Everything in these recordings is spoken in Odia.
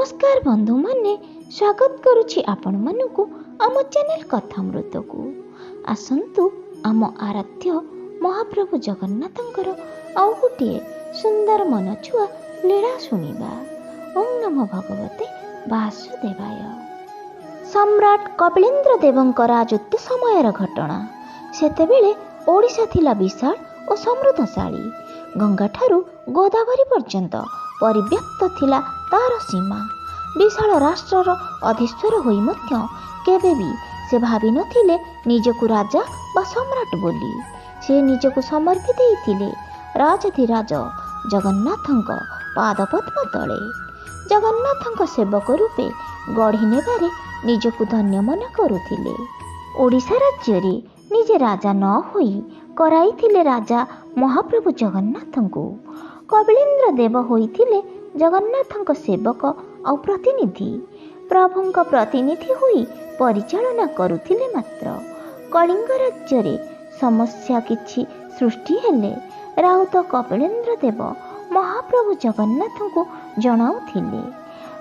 नमस्कार बंधु माने स्वागत करुछि आपण मानकु आम चैनल कथामृतकु। आसंतु आम आराध्य महाप्रभु जगन्नाथंकर आउ गोटे सुंदर मनछुआ लीला शुणिबा। ओं नमो भगवते वासुदेवाय। सम्राट कपिलेन्द्र देवଙ୍କ राजत्व समयर घटना। सेतेबेले ओडिशा थिला विशाल और समृद्धशाली। गंगा ठारू गोदावरी पर्यंत परिव्याप्त थिला तार सीमा। विशाल राष्ट्रर अधीश्वर होई मध्य केबे भी से भावी नथिले निजकु राजा बा सम्राट बोली। से निजकु समर्पी देइथिले राजाधिराज जगन्नाथंक पादपद्म तले। जगन्नाथंक सेवक रूपे गढ़ी नेबारे निजकु धन्य मन करुथिले। ओडिशा राज्य निजे राजा न होई कराइथिले राजा महाप्रभु जगन्नाथंकु। कपिलेन्द्र देव होइथिले जगन्नाथंक सेवक और प्रतिनिधि। प्रभुंक प्रतिनिधि होई परिचालना करुथिले। मात्र कलिंग राज्य रे समस्या किछि सृष्टि हेले राउत कपिलेन्द्र देव महाप्रभु जगन्नाथंकु जणाउथिले।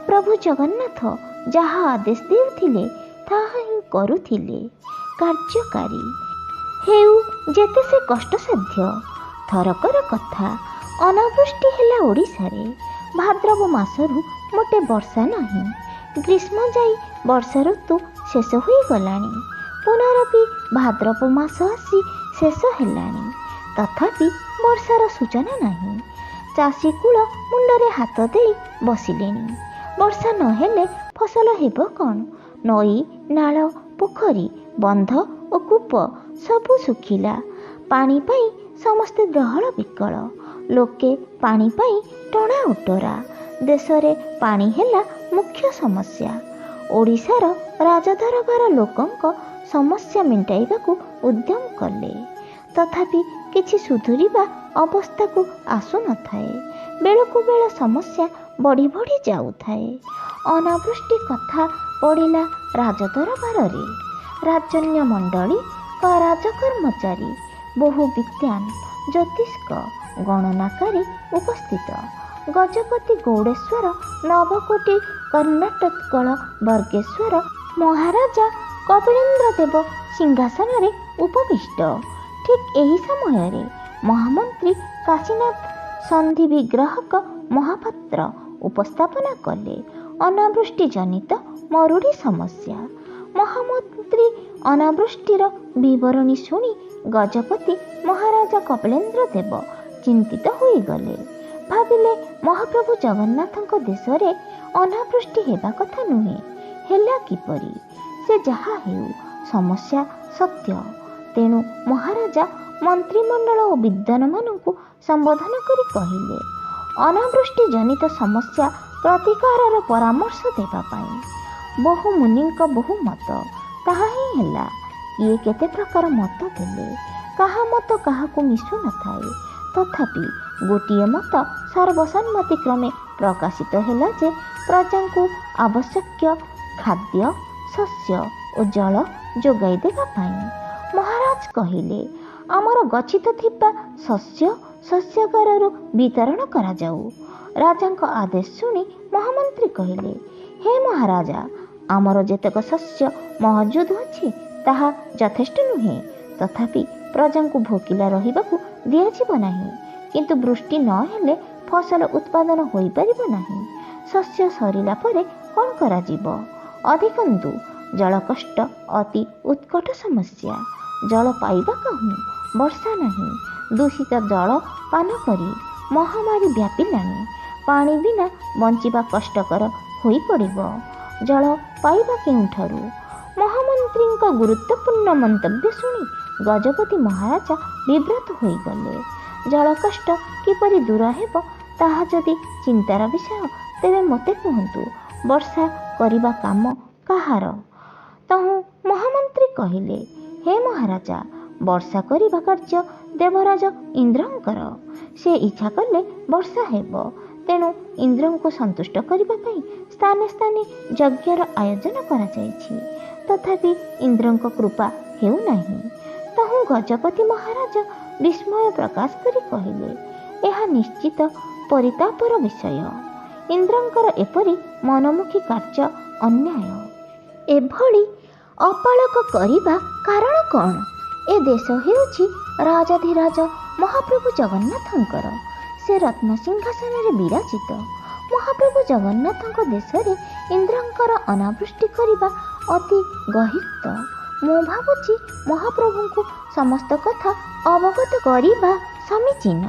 प्रभु जगन्नाथ जहा आदेश देउथिले ताहा ही करुथिले। कार्यकारी हेउ जेते से कष्टसाध्य। थरकर कथा अनावृष्टि हेला ओडिशा रे। भाद्रव मासरु मोटे वर्षा नहीं। ग्रीष्म जाई वर्षा ऋतु शेष होई गलानी। पुनरपि भाद्रव मास आसी शेष हेलानी, तथापि वर्षार सूचना नहीं। चाषी कूल मुंडरे हाथ देई बसिलेनी। वर्षा न हेले फसल हेब कौन? नई नाल पोखरी बंध और कूप सबु सुखिला। पानी पाई समस्ते ग्रहण विकल। लोके पानी पाई टणा उटरा। देश रे पानी हेला मुख्य समस्या। ओडिशार राजदरबार लोकंक समस्या मेंटाइबाकू उद्यम कले, तथापि किछि सुधुरिबा अवस्था को आसु न थाए। बेलकु बेल समस्या बढ़ी बढ़ी जाउथाए। अनावृष्टि कथा पड़िला राजदरबार रे। राजन्य मंडली का राजकर्मचारी बहु विद्वान ज्योतिष्क गणनाकारी उपस्थित। गजपति गौड़ेश्वर नवकोटी कर्णाटकल वर्गेश्वर महाराजा कपिलेन्द्र देव सिंहासन रे उपविष्ट। ठीक एही समय रे महामंत्री काशीनाथ संधि विग्रहक महापात्र उपस्थापना कले अनावृष्टि जनित मरुड़ी समस्या। महामंत्री अनावृष्टिर विवरणी शुणी गजपति महाराजा कपिलेन्द्र देव चिंतित होई गले। भाविले महाप्रभु जगन्नाथंक देश रे अनावृष्टि हेबा कथा नुहे, हेला किपरि? से जहा हेउ समस्या सत्य। तेणु महाराजा मंत्रिमंडल और विद्वान मानकु संबोधन करी कहिले, अनावृष्टि जनित समस्या प्रतिकारर परामर्श देबा पाई बहु मुनिंक बहु मत। ताहा ही हेला। किए केते प्रकार मत देले, काहा मत काहाकु मिसु न थाए। तथापि गोटिए मत सर्वसम्मति क्रमे प्रकाशित हेला जे प्रजांकु आवश्यक खाद्य शस्य और जल जोगाई देबा पाई। महाराज कहिले, आमर गच्छित थिबा शस्य शस्यागाररु वितरण करा जाऊ। राजांक आदेश सुनी महामंत्री कहिले, हे महाराजा, आमर जेतक शस्य महजूद अछि ताहा यथेष्ट नुहे। तथापि प्रजांकु भोकिला रहिबाकु दियाजिब नाही। किंतु वृष्टि न हेले फसल उत्पादन होई परिबो नाही। शस्य सरिला परे कोन करा जीव? अधिकंतु जल कष्ट अति उत्कट समस्या। जल पाइबा कहूँ, वर्षा नहीं। दूषित जल पान करी महामारी व्यापिलानी। पानी बिना बंचिबा कष्टकर होई पड़िबो। जल पाइबा केउठारु? महामंत्रींक गुरुत्वपूर्ण मंतव्य शुणी गजपति महाराजा विव्रत होई गले। जल कष्ट किपरि दूर हेब ताहा जदि चिंतार विषय, तेबे मते कहंतु, वर्षा करिबा काम काहार? तहु महामंत्री कहिले, हे महाराजा, वर्षा करिबा कार्य देवराज इंद्रंकर। से इच्छा कले वर्षा हेब। तेणु इंद्रंको संतुष्ट करिबा पई स्थाने स्थाने यज्ञर आयोजन करा जायछि। तथापि इंद्रंको कृपा हेउ नाही। तहु गजपति महाराज विस्मय प्रकाश करी कहिले, एहा निश्चित परितापर विषय। ଇନ୍ଦ୍ରଙ୍କର ଏପରି ମନମୁଖୀ କାର୍ଯ୍ୟ ଅନ୍ୟାୟ। ଏଭଳି ଅପାଳକ କରିବା କାରଣ କ'ଣ? ଏ ଦେଶ ହେଉଛି ରାଜାଧିରାଜ ମହାପ୍ରଭୁ ଜଗନ୍ନାଥଙ୍କର। ସେ ରତ୍ନସିଂହାସନରେ ବିରାଜିତ। ମହାପ୍ରଭୁ ଜଗନ୍ନାଥଙ୍କ ଦେଶରେ ଇନ୍ଦ୍ରଙ୍କର ଅନାବୃଷ୍ଟି କରିବା ଅତି ଗର୍ହିତ। ମୁଁ ଭାବୁଛି ମହାପ୍ରଭୁଙ୍କୁ ସମସ୍ତ କଥା ଅବଗତ କରିବା ସମୀଚୀନ।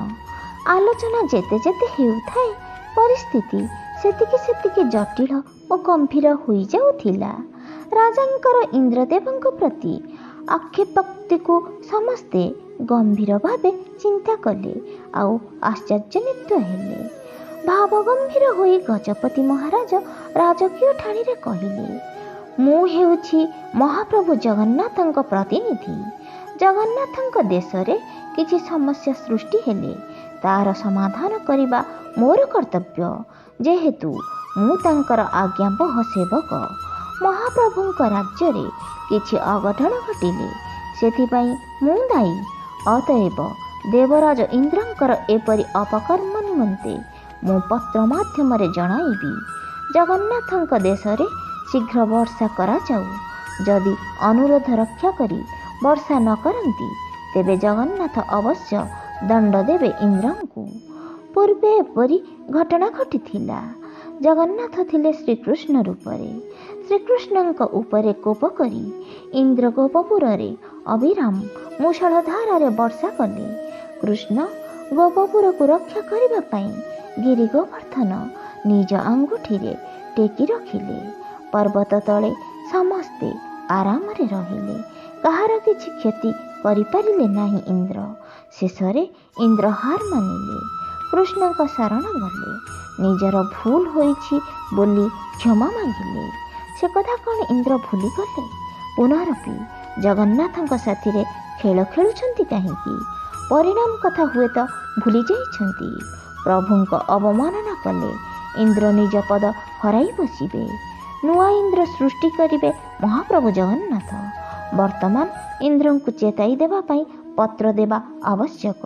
ଆଲୋଚନା ଯେତେ ଯେତେ ହେଉଥାଏ ପରିସ୍ଥିତି ସେତିକି ଜଟିଳ ଓ ଗମ୍ଭୀର ହୋଇଯାଉଥିଲା। ରାଜାଙ୍କର ଇନ୍ଦ୍ରଦେବଙ୍କ ପ୍ରତି ଆକ୍ଷେପୋକ୍ତିକୁ ସମସ୍ତେ ଗମ୍ଭୀର ଭାବେ ଚିନ୍ତା କଲେ ଆଉ ଆଶ୍ଚର୍ଯ୍ୟାନ୍ୱିତ ହେଲେ। ଭାବଗମ୍ଭୀର ହୋଇ ଗଜପତି ମହାରାଜ ରାଜକୀୟ ଠାଣିରେ କହିଲେ, ମୁଁ ହେଉଛି ମହାପ୍ରଭୁ ଜଗନ୍ନାଥଙ୍କ ପ୍ରତିନିଧି। ଜଗନ୍ନାଥଙ୍କ ଦେଶରେ କିଛି ସମସ୍ୟା ସୃଷ୍ଟି ହେଲେ ତାହାର ସମାଧାନ କରିବା ମୋର କର୍ତ୍ତବ୍ୟ। ଯେହେତୁ ମୁଁ ତାଙ୍କର ଆଜ୍ଞାବହ ସେବକ, ମହାପ୍ରଭୁଙ୍କ ରାଜ୍ୟରେ କିଛି ଅଘଟଣ ଘଟିଲେ ସେଥିପାଇଁ ମୁଁ ଦାୟୀ। ଅତଏବ ଦେବରାଜ ଇନ୍ଦ୍ରଙ୍କର ଏପରି ଅପକର୍ମ ନିମନ୍ତେ ମୁଁ ପତ୍ର ମାଧ୍ୟମରେ ଜଣାଇବି, ଜଗନ୍ନାଥଙ୍କ ଦେଶରେ ଶୀଘ୍ର ବର୍ଷା କରାଯାଉ। ଯଦି ଅନୁରୋଧ ରକ୍ଷା କରି ବର୍ଷା ନ କରନ୍ତି ତେବେ ଜଗନ୍ନାଥ ଅବଶ୍ୟ ଦଣ୍ଡ ଦେବେ ଇନ୍ଦ୍ରଙ୍କୁ। ପୂର୍ବେ ଏପରି ଘଟଣା ଘଟିଥିଲା। ଜଗନ୍ନାଥ ଥିଲେ ଶ୍ରୀକୃଷ୍ଣ ରୂପରେ। ଶ୍ରୀକୃଷ୍ଣଙ୍କ ଉପରେ କୋପ କରି ଇନ୍ଦ୍ର ଗୋପପୁରରେ ଅବିରାମ ମୂଷଳଧାରାରେ ବର୍ଷା କଲେ। କୃଷ୍ଣ ଗୋପପୁରକୁ ରକ୍ଷା କରିବା ପାଇଁ ଗିରି ଗୋବର୍ଦ୍ଧନ ନିଜ ଆଙ୍ଗୁଠିରେ ଟେକି ରଖିଲେ। ପର୍ବତ ତଳେ ସମସ୍ତେ ଆରାମରେ ରହିଲେ। କାହାର କିଛି କ୍ଷତି କରିପାରିଲେ ନାହିଁ ଇନ୍ଦ୍ର। ଶେଷରେ ଇନ୍ଦ୍ର ହାର ମାନିଲେ, କୃଷ୍ଣଙ୍କ ଶରଣ ଗଲେ, ନିଜର ଭୁଲ ହୋଇଛି ବୋଲି କ୍ଷମା ମାଗିଲେ। ସେ କଥା କ'ଣ ଇନ୍ଦ୍ର ଭୁଲିଗଲେ? ପୁନରପି ଜଗନ୍ନାଥଙ୍କ ସାଥିରେ ଖେଳ ଖେଳୁଛନ୍ତି କାହିଁକି? ପରିଣାମ କଥା ହୁଏତ ଭୁଲି ଯାଇଛନ୍ତି। ପ୍ରଭୁଙ୍କ ଅବମାନନା କଲେ ଇନ୍ଦ୍ର ନିଜ ପଦ ହରାଇ ବସିବେ। ନୂଆ ଇନ୍ଦ୍ର ସୃଷ୍ଟି କରିବେ ମହାପ୍ରଭୁ ଜଗନ୍ନାଥ। ବର୍ତ୍ତମାନ ଇନ୍ଦ୍ରଙ୍କୁ ଚେତାଇ ଦେବା ପାଇଁ ପତ୍ର ଦେବା ଆବଶ୍ୟକ।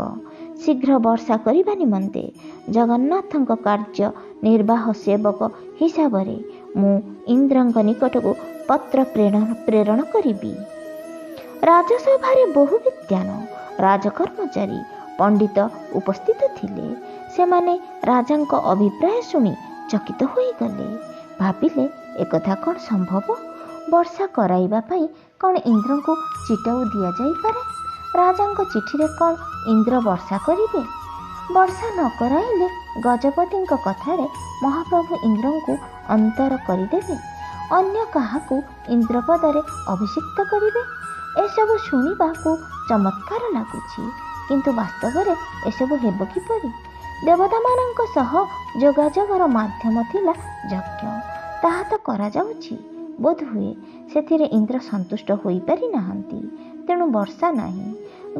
ଶୀଘ୍ର ବର୍ଷା କରିବା ନିମନ୍ତେ ଜଗନ୍ନାଥଙ୍କ କାର୍ଯ୍ୟ ନିର୍ବାହ ସେବକ ହିସାବରେ ମୁଁ ଇନ୍ଦ୍ରଙ୍କ ନିକଟକୁ ପତ୍ର ପ୍ରେରଣ କରିବି। ରାଜସଭାରେ ବହୁ ବିଦ୍ୱାନ ରାଜକର୍ମଚାରୀ ପଣ୍ଡିତ ଉପସ୍ଥିତ ଥିଲେ। ସେମାନେ ରାଜାଙ୍କ ଅଭିପ୍ରାୟ ଶୁଣି ଚକିତ ହୋଇଗଲେ। ଭାବିଲେ, ଏକଥା କ'ଣ ସମ୍ଭବ? ବର୍ଷା କରାଇବା ପାଇଁ କ'ଣ ଇନ୍ଦ୍ରଙ୍କୁ ଚିଟାଉ ଦିଆଯାଇପାରେ? ରାଜାଙ୍କ ଚିଠିରେ କ'ଣ ଇନ୍ଦ୍ର ବର୍ଷା କରିବେ? ବର୍ଷା ନ କରାଇଲେ ଗଜପତିଙ୍କ କଥାରେ ମହାପ୍ରଭୁ ଇନ୍ଦ୍ରଙ୍କୁ ଅନ୍ତର କରିଦେବେ, ଅନ୍ୟ କାହାକୁ ଇନ୍ଦ୍ରପଦରେ ଅଭିଷିକ୍ତ କରିବେ। ଏସବୁ ଶୁଣିବାକୁ ଚମତ୍କାର ଲାଗୁଛି, କିନ୍ତୁ ବାସ୍ତବରେ ଏସବୁ ହେବ କିପରି? ଦେବତାମାନଙ୍କ ସହ ଯୋଗାଯୋଗର ମାଧ୍ୟମ ଥିଲା ଯଜ୍ଞ। ତାହା ତ କରାଯାଉଛି। ବୋଧହୁଏ ସେଥିରେ ଇନ୍ଦ୍ର ସନ୍ତୁଷ୍ଟ ହୋଇପାରି ନାହାନ୍ତି, ତେଣୁ ବର୍ଷା ନାହିଁ।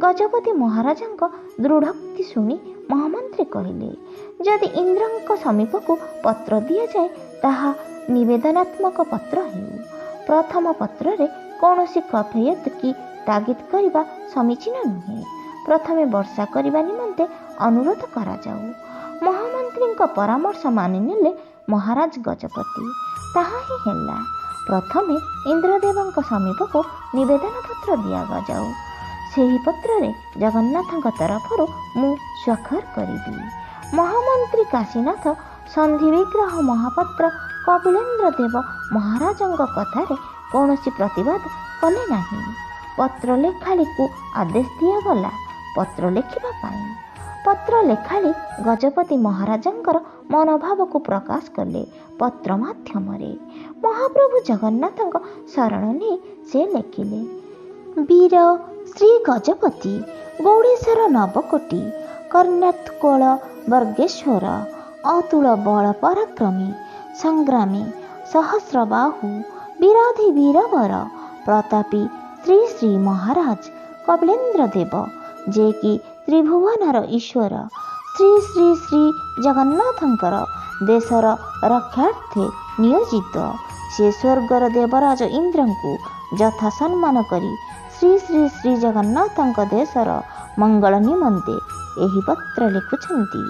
ଗଜପତି ମହାରାଜଙ୍କ ଦୃଢ଼ୋକ୍ତି ଶୁଣି ମହାମନ୍ତ୍ରୀ କହିଲେ, ଯଦି ଇନ୍ଦ୍ରଙ୍କ ସମୀପକୁ ପତ୍ର ଦିଆଯାଏ ତାହା ନିବେଦନାତ୍ମକ ପତ୍ର ହେଉ। ପ୍ରଥମ ପତ୍ରରେ କୌଣସି କଫୟତ କି ତାଗିଦ କରିବା ସମୀଚୀନ ନୁହେଁ। ପ୍ରଥମେ ବର୍ଷା କରିବା ନିମନ୍ତେ ଅନୁରୋଧ କରାଯାଉ। ମହାମନ୍ତ୍ରୀଙ୍କ ପରାମର୍ଶ ମାନିନେଲେ ମହାରାଜ ଗଜପତି। ତାହା ହିଁ ହେଲା। ପ୍ରଥମେ ଇନ୍ଦ୍ରଦେବଙ୍କ ସମୀପକୁ ନିବେଦନ ପତ୍ର ଦିଆଯାଉ। ସେହି ପତ୍ରରେ ଜଗନ୍ନାଥଙ୍କ ତରଫରୁ ମୁଁ ସ୍ୱାକ୍ଷର କରିବି। ମହାମନ୍ତ୍ରୀ କାଶୀନାଥ ସନ୍ଧିବିଗ୍ରହ ମହାପାତ୍ର କପିଳେନ୍ଦ୍ର ଦେବ ମହାରାଜଙ୍କ କଥାରେ କୌଣସି ପ୍ରତିବାଦ କଲେ ନାହିଁ। ପତ୍ର ଲେଖାଳିକୁ ଆଦେଶ ଦିଆଗଲା ପତ୍ର ଲେଖିବା ପାଇଁ। ପତ୍ର ଲେଖାଳି ଗଜପତି ମହାରାଜଙ୍କର ମନୋଭାବକୁ ପ୍ରକାଶ କଲେ ପତ୍ର ମାଧ୍ୟମରେ। ମହାପ୍ରଭୁ ଜଗନ୍ନାଥଙ୍କ ଶରଣ ନେଇ ସେ ଲେଖିଲେ, ବୀର ଶ୍ରୀ ଗଜପତି ଗୌଡ଼େଶ୍ୱର ନବକୋଟି କର୍ଣ୍ଣାତକୋଳ ବର୍ଗେଶ୍ୱର ଅତୁଳ ବଳ ପରାକ୍ରମୀ ସଂଗ୍ରାମୀ ସହସ୍ରବାହୁ ବିରାଧି ବୀରବର ପ୍ରତାପୀ ଶ୍ରୀ ଶ୍ରୀ ମହାରାଜ କପିଳେନ୍ଦ୍ର ଦେବ, ଯେ କି ତ୍ରିଭୁବନର ଈଶ୍ୱର ଶ୍ରୀ ଶ୍ରୀ ଶ୍ରୀ ଜଗନ୍ନାଥଙ୍କର ଦେଶର ରକ୍ଷାର୍ଥେ ନିୟୋଜିତ। ସେ ସ୍ୱର୍ଗର ଦେବରାଜ ଇନ୍ଦ୍ରଙ୍କୁ ଯଥା ସମ୍ମାନ କରି ଶ୍ରୀ ଶ୍ରୀ ଶ୍ରୀ ଜଗନ୍ନାଥଙ୍କ ଦେଶର ମଙ୍ଗଳ ନିମନ୍ତେ ଏହି ପତ୍ର ଲେଖୁଛନ୍ତି।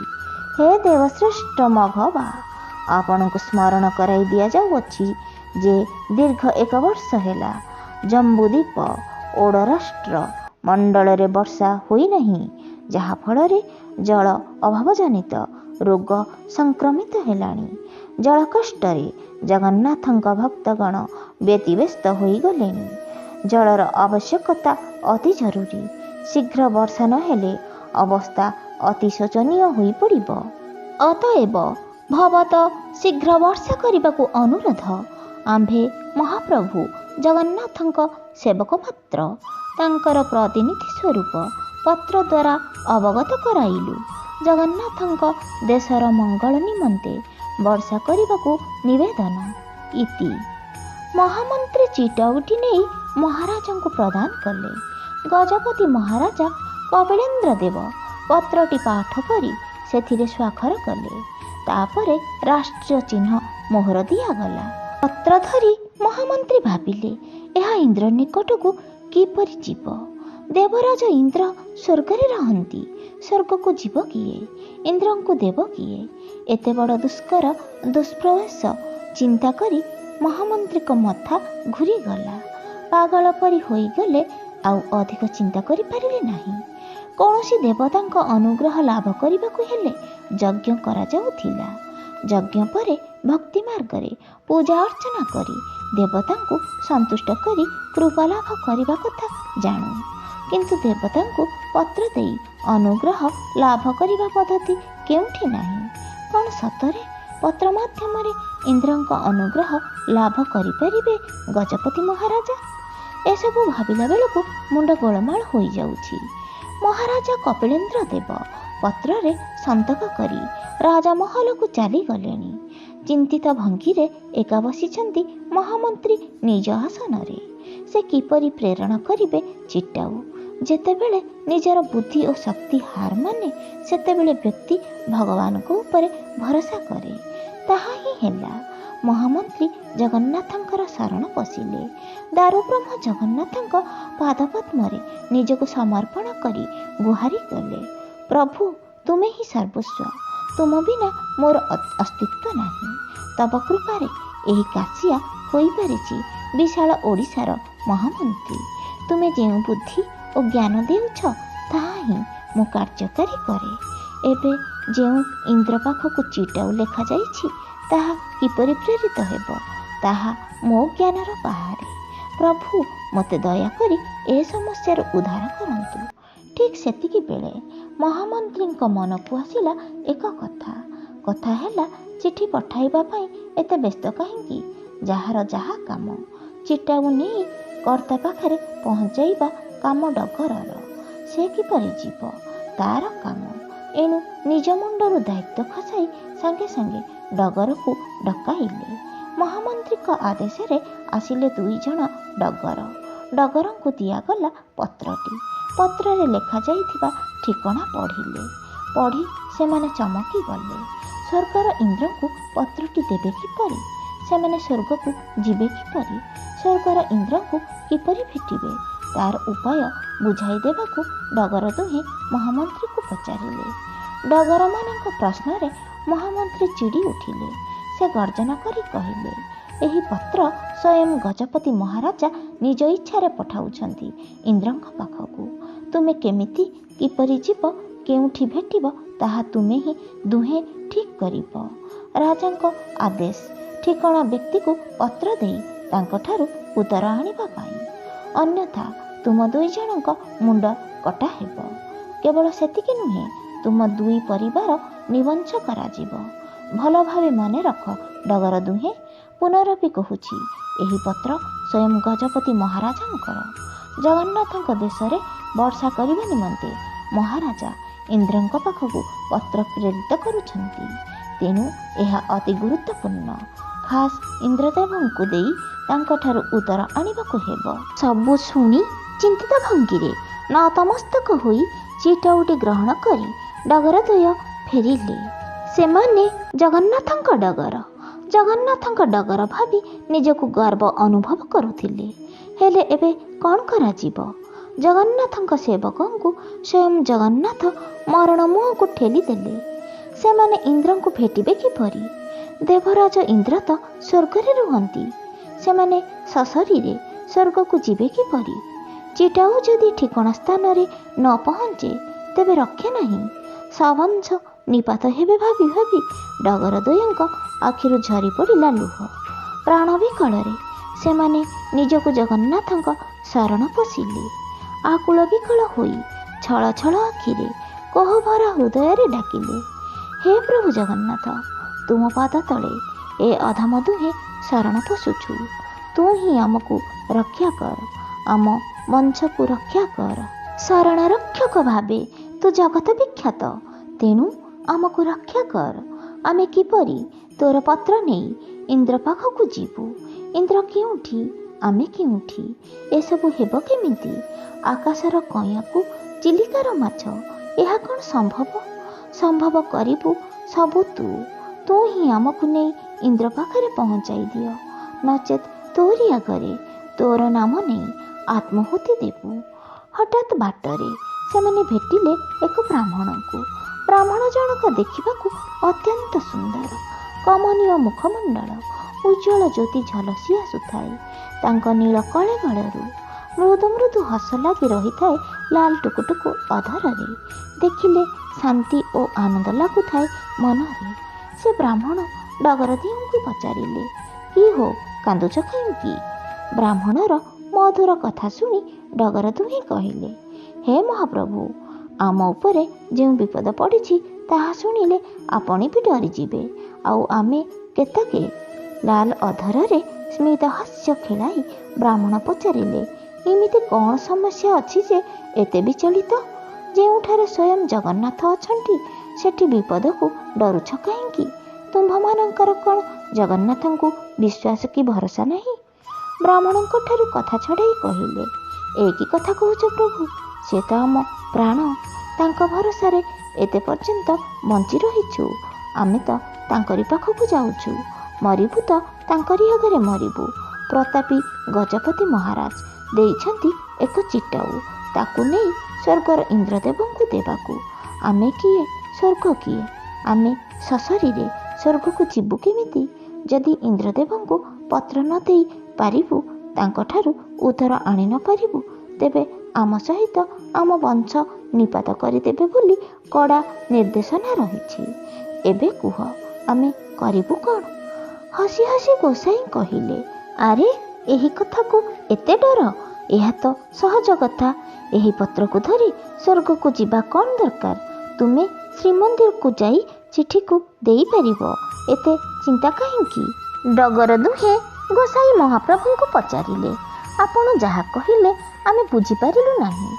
ହେ ଦେବଶ୍ରେଷ୍ଠ ମଘବା, ଆପଣଙ୍କୁ ସ୍ମରଣ କରାଇ ଦିଆଯାଉଅଛି ଯେ ଦୀର୍ଘ 1 ବର୍ଷ ହେଲା ଜମ୍ବୁଦ୍ୱୀପ ଓଡ଼ରାଷ୍ଟ୍ର ମଣ୍ଡଳରେ ବର୍ଷା ହୋଇନାହିଁ, ଯାହାଫଳରେ ଜଳ ଅଭାବଜନିତ ରୋଗ ସଂକ୍ରମିତ ହେଲାଣି। ଜଳକଷ୍ଟରେ ଜଗନ୍ନାଥଙ୍କ ଭକ୍ତଗଣ ବ୍ୟତିବ୍ୟସ୍ତ ହୋଇଗଲେଣି। ଜଳର ଆବଶ୍ୟକତା ଅତି ଜରୁରୀ। ଶୀଘ୍ର ବର୍ଷା ନହେଲେ ଅବସ୍ଥା ଅତି ଶୋଚନୀୟ ହୋଇପଡ଼ିବ। ଅତଏବ ଭବତ ଶୀଘ୍ର ବର୍ଷା କରିବାକୁ ଅନୁରୋଧ। ଆମ୍ଭେ ମହାପ୍ରଭୁ ଜଗନ୍ନାଥଙ୍କ ସେବକ ମାତ୍ର ତାଙ୍କର ପ୍ରତିନିଧି ସ୍ୱରୂପ ପତ୍ର ଦ୍ୱାରା ଅବଗତ କରାଇଲୁ। ଜଗନ୍ନାଥଙ୍କ ଦେଶର ମଙ୍ଗଳ ନିମନ୍ତେ ବର୍ଷା କରିବାକୁ ନିବେଦନ। ଇତି। ମହାମନ୍ତ୍ରୀ ଚିଟାଉଟି ନେଇ ମହାରାଜାଙ୍କୁ ପ୍ରଦାନ କଲେ। ଗଜପତି ମହାରାଜା କପିଳେନ୍ଦ୍ର ଦେବ ପତ୍ରଟି ପାଠ କରି ସେଥିରେ ସ୍ୱାକ୍ଷର କଲେ। ତାପରେ ରାଷ୍ଟ୍ରୀୟ ଚିହ୍ନ ମୋହର ଦିଆଗଲା। ପତ୍ର ଧରି ମହାମନ୍ତ୍ରୀ ଭାବିଲେ, ଏହା ଇନ୍ଦ୍ର ନିକଟକୁ କିପରି ଯିବ? ଦେବରାଜ ଇନ୍ଦ୍ର ସ୍ୱର୍ଗରେ ରହନ୍ତି, ସ୍ୱର୍ଗକୁ ଯିବ କିଏ? ଇନ୍ଦ୍ରଙ୍କୁ ଦେବ କିଏ? ଏତେ ବଡ଼ ଦୁଷ୍କର ଦୁଷ୍ପ୍ରୟାସ ଚିନ୍ତା କରି ମହାମନ୍ତ୍ରୀଙ୍କ ମଥା ଘୂରିଗଲା। ପାଗଳ ପରି ହୋଇଗଲେ, ଆଉ ଅଧିକ ଚିନ୍ତା କରିପାରିଲେ ନାହିଁ। କୌଣସି ଦେବତାଙ୍କ ଅନୁଗ୍ରହ ଲାଭ କରିବାକୁ ହେଲେ ଯଜ୍ଞ କରାଯାଉଥିଲା। ଯଜ୍ଞ ପରେ ଭକ୍ତି ମାର୍ଗରେ ପୂଜା ଅର୍ଚ୍ଚନା କରି ଦେବତାଙ୍କୁ ସନ୍ତୁଷ୍ଟ କରି କୃପା ଲାଭ କରିବା କଥା ଜାଣୁ। କିନ୍ତୁ ଦେବତାଙ୍କୁ ପତ୍ର ଦେଇ ଅନୁଗ୍ରହ ଲାଭ କରିବା ପଦ୍ଧତି କେଉଁଠି ନାହିଁ। କ'ଣ ସତରେ ପତ୍ର ମାଧ୍ୟମରେ ଇନ୍ଦ୍ରଙ୍କ ଅନୁଗ୍ରହ ଲାଭ କରିପାରିବେ ଗଜପତି ମହାରାଜା? ଏସବୁ ଭାବିଲା ବେଳକୁ ମୁଣ୍ଡ ଗୋଳମାଳ ହୋଇଯାଉଛି। ମହାରାଜା କପିଳେନ୍ଦ୍ର ଦେବ ପତ୍ରରେ ସନ୍ତକ କରି ରାଜମହଲକୁ ଚାଲିଗଲେଣି। ଚିନ୍ତିତ ଭଙ୍ଗୀରେ ଏକା ବସିଛନ୍ତି ମହାମନ୍ତ୍ରୀ ନିଜ ଆସନରେ। ସେ କିପରି ପ୍ରେରଣ କରିବେ ଚିଟାଉ? ଯେତେବେଳେ ନିଜର ବୁଦ୍ଧି ଓ ଶକ୍ତି ହାର ମାନେ, ସେତେବେଳେ ବ୍ୟକ୍ତି ଭଗବାନଙ୍କ ଉପରେ ଭରସା କରେ। ତାହା ହିଁ ହେଲା। ମହାମନ୍ତ୍ରୀ ଜଗନ୍ନାଥଙ୍କର ଶରଣ ପଶିଲେ। ଦାରୁବ୍ରହ୍ମ ଜଗନ୍ନାଥଙ୍କ ପାଦପଦ୍ମରେ ନିଜକୁ ସମର୍ପଣ କରି ଗୁହାରି କଲେ, ପ୍ରଭୁ ତୁମେ ହିଁ ସର୍ବସ୍ୱ, ତୁମ ବିନା ମୋର ଅସ୍ତିତ୍ୱ ନାହିଁ। ତବ କୃପାରେ ଏହି କାଶିଆ ହୋଇପାରିଛି ବିଶାଳ ଓଡ଼ିଶାର ମହାମନ୍ତ୍ରୀ। ତୁମେ ଯେଉଁ ବୁଦ୍ଧି ଓ ଜ୍ଞାନ ଦେଉଛ, ତାହା ହିଁ ମୁଁ କାର୍ଯ୍ୟକାରୀ କରେ। ଏବେ ଯେଉଁ ଇନ୍ଦ୍ର ପାଖକୁ ଚିଟାଉ ଲେଖାଯାଇଛି, ତାହା କିପରି ପ୍ରେରିତ ହେବ, ତାହା ମୋ ଜ୍ଞାନର ବାହାରେ। ପ୍ରଭୁ ମୋତେ ଦୟାକରି ଏ ସମସ୍ୟାରୁ ଉଦ୍ଧାର କରନ୍ତୁ। ଠିକ୍ ସେତିକି ବେଳେ ମହାମନ୍ତ୍ରୀଙ୍କ ମନକୁ ଆସିଲା ଏକ କଥା। କଥା ହେଲା, ଚିଠି ପଠାଇବା ପାଇଁ ଏତେ ବ୍ୟସ୍ତ କାହିଁକି? ଯାହାର ଯାହା କାମ। ଚିଟାକୁ ନେଇ କର୍ତ୍ତା ପାଖରେ ପହଞ୍ଚାଇବା କାମ ଡଗରର। ସେ କିପରି ଯିବ, ତାର କାମ। ଏଣୁ ନିଜ ମୁଣ୍ଡରୁ ଦାୟିତ୍ୱ ଖସାଇ ସାଙ୍ଗେ ସାଙ୍ଗେ ଡଗରକୁ ଡକାଇଲେ। ମହାମନ୍ତ୍ରୀଙ୍କ ଆଦେଶରେ ଆସିଲେ 2 ଜଣ ଡଗର। ଡଗରଙ୍କୁ ଦିଆଗଲା ପତ୍ରଟି। ପତ୍ରରେ ଲେଖାଯାଇଥିବା ଠିକଣା ପଢ଼ିଲେ। ପଢ଼ି ସେମାନେ ଚମକି ଗଲେ। ସ୍ୱର୍ଗର ଇନ୍ଦ୍ରଙ୍କୁ ପତ୍ରଟି ଦେବେ କିପରି? ସେମାନେ ସ୍ୱର୍ଗକୁ ଯିବେ କିପରି? ସ୍ୱର୍ଗର ଇନ୍ଦ୍ରଙ୍କୁ କିପରି ଭେଟିବେ? ତାର ଉପାୟ ବୁଝାଇ ଦେବାକୁ ଡଗର ଦୁହେଁ ମହାମନ୍ତ୍ରୀଙ୍କୁ ପଚାରିଲେ। ଡଗରମାନଙ୍କ ପ୍ରଶ୍ନରେ ମହାମନ୍ତ୍ରୀ ଚିଡ଼ି ଉଠିଲେ। ସେ ଗର୍ଜନ କରି କହିଲେ, ଏହି ପତ୍ର ସ୍ୱୟଂ ଗଜପତି ମହାରାଜା ନିଜ ଇଚ୍ଛାରେ ପଠାଉଛନ୍ତି ଇନ୍ଦ୍ରଙ୍କ ପାଖକୁ। ତୁମେ କେମିତି କିପରି ଯିବ, କେଉଁଠି ଭେଟିବ, ତାହା ତୁମେ ହିଁ ଦୁହେଁ ଠିକ୍ କରିବ। ରାଜାଙ୍କ ଆଦେଶ, ଠିକଣା ବ୍ୟକ୍ତିକୁ ପତ୍ର ଦେଇ ତାଙ୍କଠାରୁ ଉତ୍ତର ଆଣିବା ପାଇଁ। ଅନ୍ୟଥା ତୁମ 2 ଜଣଙ୍କ ମୁଣ୍ଡ କଟା ହେବ। କେବଳ ସେତିକି ନୁହେଁ, ତୁମ 2 ପରିବାର ନିବଂଶ କରାଯିବ। ଭଲ ଭାବେ ମନେ ରଖ ଡଗର ଦୁହେଁ। ପୁନରପି କହୁଛି, ଏହି ପତ୍ର ସ୍ୱୟଂ ଗଜପତି ମହାରାଜାଙ୍କର। ଜଗନ୍ନାଥଙ୍କ ଦେଶରେ ବର୍ଷା କରିବା ନିମନ୍ତେ ମହାରାଜା ଇନ୍ଦ୍ରଙ୍କ ପାଖକୁ ପତ୍ର ପ୍ରେରିତ କରୁଛନ୍ତି। ତେଣୁ ଏହା ଅତି ଗୁରୁତ୍ୱପୂର୍ଣ୍ଣ। ଖାସ୍ ଇନ୍ଦ୍ରଦେବଙ୍କୁ ଦେଇ ତାଙ୍କଠାରୁ ଉତ୍ତର ଆଣିବାକୁ ହେବ। ସବୁ ଶୁଣି ଚିନ୍ତିତ ଭଙ୍ଗୀରେ ନତମସ୍ତକ ହୋଇ ଚିଟାଉଟି ଗ୍ରହଣ କରି ଡଗରଦ୍ୱୟ ଫେରିଲେ। ସେମାନେ ଜଗନ୍ନାଥଙ୍କ ଡଗର। ଜଗନ୍ନାଥଙ୍କ ଡଗର ଭାବି ନିଜକୁ ଗର୍ବ ଅନୁଭବ କରୁଥିଲେ। ହେଲେ ଏବେ କ'ଣ କରାଯିବ? ଜଗନ୍ନାଥଙ୍କ ସେବକଙ୍କୁ ସ୍ୱୟଂ ଜଗନ୍ନାଥ ମରଣ ମୁହଁକୁ ଠେଲି ଦେଲେ। ସେମାନେ ଇନ୍ଦ୍ରଙ୍କୁ ଭେଟିବେ କିପରି? ଦେବରାଜ ଇନ୍ଦ୍ର ତ ସ୍ୱର୍ଗରେ ରୁହନ୍ତି, ସେମାନେ ସଶରୀରେ ସ୍ୱର୍ଗକୁ ଯିବେ କିପରି? ଚିଟାଉ ଯଦି ଠିକଣା ସ୍ଥାନରେ ନ ପହଞ୍ଚେ ତେବେ ରକ୍ଷା ନାହିଁ। ସବଂଶ ନିପାତ ହେବେ ଭାବି ଭାବି ଡଗର ଦ୍ୱୟଙ୍କ ଆଖିରୁ ଝରି ପଡ଼ିଲା ଲୁହ। ପ୍ରାଣ ବିକଳରେ ସେମାନେ ନିଜକୁ ଜଗନ୍ନାଥଙ୍କ ଶରଣ ପଶିଲେ। ଆକୁଳ ବିକଳ ହୋଇ ଛଳ ଛଳ ଆଖିରେ କୋହଭରା ହୃଦୟରେ ଡାକିଲେ, ହେ ପ୍ରଭୁ ଜଗନ୍ନାଥ, ତୁମ ପାଦ ତଳେ ଏ ଅଧମ ଦୁହେଁ ଶରଣ ପଶୁଛୁ। ତୁ ହିଁ ଆମକୁ ରକ୍ଷା କର, ଆମ ବଂଶକୁ ରକ୍ଷା କର। ଶରଣ ରକ୍ଷକ ଭାବେ ତୁ ଜଗତ ବିଖ୍ୟାତ, ତେଣୁ ଆମକୁ ରକ୍ଷା କର। ଆମେ କିପରି ତୋର ପତ୍ର ନେଇ ଇନ୍ଦ୍ର ପାଖକୁ ଯିବୁ? ଇନ୍ଦ୍ର କେଉଁଠି, ଆମେ କେଉଁଠି? ଏସବୁ ହେବ କେମିତି? ଆକାଶର କଇଁଆକୁ ଚିଲିକାର ମାଛ, ଏହା କ'ଣ ସମ୍ଭବ? ସମ୍ଭବ କରିବୁ ସବୁ ତୁ ହିଁ ଆମକୁ ନେଇ ଇନ୍ଦ୍ର ପାଖରେ ପହଞ୍ଚାଇ ଦିଅ, ନଚେତ୍ ତୋରି ଆଗରେ ତୋର ନାମ ନେଇ ଆତ୍ମହୁତି ଦେବୁ। ହଠାତ୍ ବାଟରେ ସେମାନେ ଭେଟିଲେ ଏକ ବ୍ରାହ୍ମଣଙ୍କୁ। ବ୍ରାହ୍ମଣ ଜଣକ ଦେଖିବାକୁ ଅତ୍ୟନ୍ତ ସୁନ୍ଦର, କମନୀୟ ମୁଖମଣ୍ଡଳ, ଉଜ୍ଜ୍ୱଳ ଜ୍ୟୋତି ଝଲସି ଆସୁଥାଏ ତାଙ୍କ ନୀଳ କଳେବରରୁ। ମୃଦୁ ମୃଦୁ ହସ ଲାଗି ରହିଥାଏ ଲାଲ ଟୁକୁଟୁକୁ ଅଧରରେ। ଦେଖିଲେ ଶାନ୍ତି ଓ ଆନନ୍ଦ ଲାଗୁଥାଏ ମନରେ। ସେ ବ୍ରାହ୍ମଣ ଡଗର ଦିଅଙ୍କୁ ପଚାରିଲେ, କି ହୋ, କାନ୍ଦୁଛ କାହିଁକି? ବ୍ରାହ୍ମଣର ମଧୁର କଥା ଶୁଣି ଡଗର ଦୁହେଁ କହିଲେ, ହେ ମହାପ୍ରଭୁ, ଆମ ଉପରେ ଯେଉଁ ବିପଦ ପଡ଼ିଛି ତାହା ଶୁଣିଲେ ଆପଣ ବି ଡରିଯିବେ, ଆଉ ଆମେ କେତକେ? ଲାଲ ଅଧରରେ ସ୍ମିତ ହାସ୍ୟ ଖେଳାଇ ବ୍ରାହ୍ମଣ ପଚାରିଲେ, ଏମିତି କ'ଣ ସମସ୍ୟା ଅଛି ଯେ ଏତେ ବିଚଳିତ? ଯେଉଁଠାରେ ସ୍ୱୟଂ ଜଗନ୍ନାଥ ଅଛନ୍ତି ସେଠି ବିପଦକୁ ଡରୁଛ କାହିଁକି? ତୁମ୍ଭମାନଙ୍କର କ'ଣ ଜଗନ୍ନାଥଙ୍କୁ ବିଶ୍ୱାସ କି ଭରସା ନାହିଁ? ବ୍ରାହ୍ମଣଙ୍କ ଠାରୁ କଥା ଛଡ଼ାଇ କହିଲେ, ଏ କି କଥା କହୁଛ ପ୍ରଭୁ? ସେ ତ ଆମ ପ୍ରାଣ, ତାଙ୍କ ଭରସାରେ ଏତେ ପର୍ଯ୍ୟନ୍ତ ବଞ୍ଚି ରହିଛୁ। ଆମେ ତ ତାଙ୍କରି ପାଖକୁ ଯାଉଛୁ, ମରିବୁ ତ ତାଙ୍କରି ଆଗରେ ମରିବୁ। ପ୍ରତାପୀ ଗଜପତି ମହାରାଜ ଦେଇଛନ୍ତି ଏକ ଚିଟାଉ, ତାକୁ ନେଇ ସ୍ୱର୍ଗର ଇନ୍ଦ୍ରଦେବଙ୍କୁ ଦେବାକୁ। ଆମେ କିଏ, ସ୍ୱର୍ଗ କିଏ? ଆମେ ସଶରୀରେ ସ୍ୱର୍ଗକୁ ଯିବୁ କେମିତି? ଯଦି ଇନ୍ଦ୍ରଦେବଙ୍କୁ ପତ୍ର ନ ଦେଇ ପାରିବୁ, ତାଙ୍କଠାରୁ ଉତ୍ତର ଆଣି ନ ପାରିବୁ, ତେବେ ଆମ ସହିତ ଆମ ବଂଶ ନିପାତ କରିଦେବେ ବୋଲି କଡ଼ା ନିର୍ଦ୍ଦେଶନା ରହିଛି। ଏବେ କୁହ, ଆମେ କରିବୁ କ'ଣ? ହସି ହସି ଗୋସାଇଁ କହିଲେ, ଆରେ ଏହି କଥାକୁ ଏତେ ଡର? ଏହା ତ ସହଜ କଥା। ଏହି ପତ୍ରକୁ ଧରି ସ୍ୱର୍ଗକୁ ଯିବା କ'ଣ ଦରକାର? ତୁମେ ଶ୍ରୀମନ୍ଦିରକୁ ଯାଇ ଚିଠିକୁ ଦେଇପାରିବ, ଏତେ ଚିନ୍ତା କାହିଁକି? ଡଗର ଦୁହେଁ ଗୋସାଇଁ ମହାପ୍ରଭୁଙ୍କୁ ପଚାରିଲେ, ଆପଣ ଯାହା କହିଲେ ଆମେ ବୁଝିପାରିଲୁ ନାହିଁ।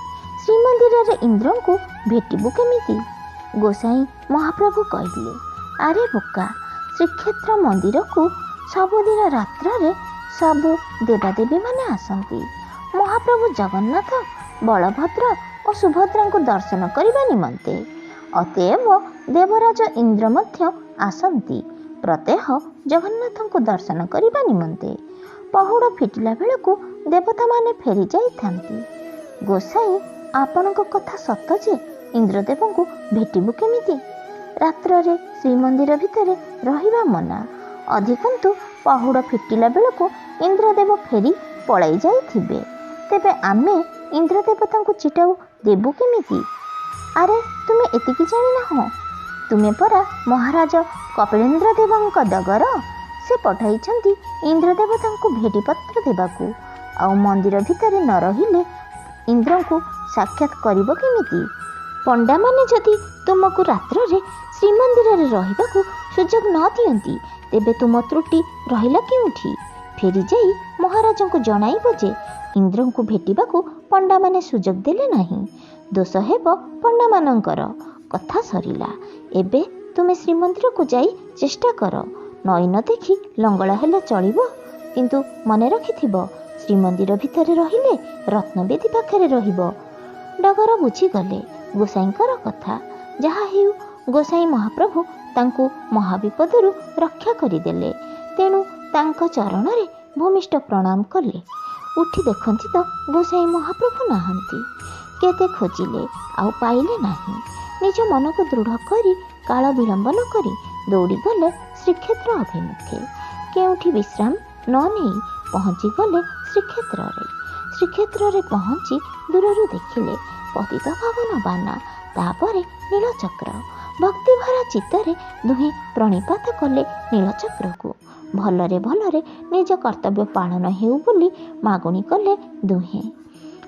ଶ୍ରୀମନ୍ଦିରରେ ଇନ୍ଦ୍ରଙ୍କୁ ଭେଟିବୁ କେମିତି? ଗୋସାଇଁ ମହାପ୍ରଭୁ କହିଲେ, ଆରେ ବୋକା, ଶ୍ରୀକ୍ଷେତ୍ର ମନ୍ଦିରକୁ ସବୁଦିନ ରାତ୍ରରେ ସବୁ ଦେବାଦେବୀମାନେ ଆସନ୍ତି। ମହାପ୍ରଭୁ ଜଗନ୍ନାଥ, ବଳଭଦ୍ର ଓ ସୁଭଦ୍ରାଙ୍କୁ ଦର୍ଶନ କରିବା ନିମନ୍ତେ। ଅତଏବ ଦେବରାଜ ଇନ୍ଦ୍ର ମଧ୍ୟ ଆସନ୍ତି ପ୍ରତ୍ୟହ ଜଗନ୍ନାଥଙ୍କୁ ଦର୍ଶନ କରିବା ନିମନ୍ତେ। ପହୁଡ଼ ଫିଟିଲା ବେଳକୁ ଦେବତାମାନେ ଫେରି ଯାଇଥାନ୍ତି। ଗୋସାଇଁ, ଆପଣଙ୍କ କଥା ସତ ଯେ ଇନ୍ଦ୍ରଦେବଙ୍କୁ ଭେଟିବୁ କେମିତି? ରାତ୍ରରେ ଶ୍ରୀମନ୍ଦିର ଭିତରେ ରହିବା ମନା, ଅଧିକନ୍ତୁ ପହୁଡ଼ ଫିଟିଲା ବେଳକୁ ଇନ୍ଦ୍ରଦେବ ଫେରି ପଳାଇ ଯାଇଥିବେ। ତେବେ ଆମେ ଇନ୍ଦ୍ରଦେବତାଙ୍କୁ ଚିଟାଉ ଦେବୁ କେମିତି? ଆରେ ତୁମେ ଏତିକି ଜାଣିନାହଁ? ତୁମେ ପରା ମହାରାଜ କପିଳେନ୍ଦ୍ର ଦେବଙ୍କ ଡଗର। ସେ ପଠାଇଛନ୍ତି ଇନ୍ଦ୍ରଦେବତାଙ୍କୁ ଭେଟିପତ୍ର ଦେବାକୁ। ଆଉ ମନ୍ଦିର ଭିତରେ ନ ରହିଲେ ଇନ୍ଦ୍ରଙ୍କୁ ସାକ୍ଷାତ କରିବ କେମିତି? ପଣ୍ଡାମାନେ ଯଦି ତୁମକୁ ରାତ୍ରରେ ଶ୍ରୀମନ୍ଦିରରେ ରହିବାକୁ ସୁଯୋଗ ନ ଦିଅନ୍ତି, ତେବେ ତୁମ ତ୍ରୁଟି ରହିଲା କେଉଁଠି? ଫେରିଯାଇ ମହାରାଜଙ୍କୁ ଜଣାଇବ ଯେ ଇନ୍ଦ୍ରଙ୍କୁ ଭେଟିବାକୁ ପଣ୍ଡାମାନେ ସୁଯୋଗ ଦେଲେ ନାହିଁ। ଦୋଷ ହେବ ପଣ୍ଡାମାନଙ୍କର। କଥା ସରିଲା। ଏବେ ତୁମେ ଶ୍ରୀମନ୍ଦିରକୁ ଯାଇ ଚେଷ୍ଟା କର। ନଈ ନ ଦେଖି ଲଙ୍ଗଳା ହେଲେ ଚଳିବ, କିନ୍ତୁ ମନେ ରଖିଥିବ, ଶ୍ରୀମନ୍ଦିର ଭିତରେ ରହିଲେ ରତ୍ନବେଦୀ ପାଖରେ ରହିବ। ଡଗର ବୁଝିଗଲେ ଗୋସାଇଁଙ୍କର କଥା। ଯାହା ହେଉ, ଗୋସାଇଁ ମହାପ୍ରଭୁ ତାଙ୍କୁ ମହାବିପଦରୁ ରକ୍ଷା କରିଦେଲେ। ତେଣୁ ତାଙ୍କ ଚରଣରେ ଭୂମିଷ୍ଠ ପ୍ରଣାମ କଲେ। ଉଠି ଦେଖନ୍ତି ତ ଗୋସାଇଁ ମହାପ୍ରଭୁ ନାହାନ୍ତି। କେତେ ଖୋଜିଲେ ଆଉ ପାଇଲେ ନାହିଁ। ନିଜ ମନକୁ ଦୃଢ଼ କରି କାଳ ବିଳମ୍ବ ନ କରି ଦୌଡ଼ିଗଲେ ଶ୍ରୀକ୍ଷେତ୍ର ଅଭିମୁଖେ। କେଉଁଠି ବିଶ୍ରାମ ନ ନେଇ ପହଞ୍ଚିଗଲେ ଶ୍ରୀକ୍ଷେତ୍ରରେ। ଶ୍ରୀକ୍ଷେତ୍ରରେ ପହଞ୍ଚି ଦୂରରୁ ଦେଖିଲେ ପତିତ ପାବନ ବାନା, ତାପରେ ନୀଳଚକ୍ର। ଭକ୍ତିଭରା ଚିତ୍ତରେ ଦୁହେଁ ପ୍ରଣିପାତ କଲେ ନୀଳଚକ୍ରକୁ। ଭଲରେ ଭଲରେ ନିଜ କର୍ତ୍ତବ୍ୟ ପାଳନ ହେଉ ବୋଲି ମାଗୁଣି କଲେ ଦୁହେଁ।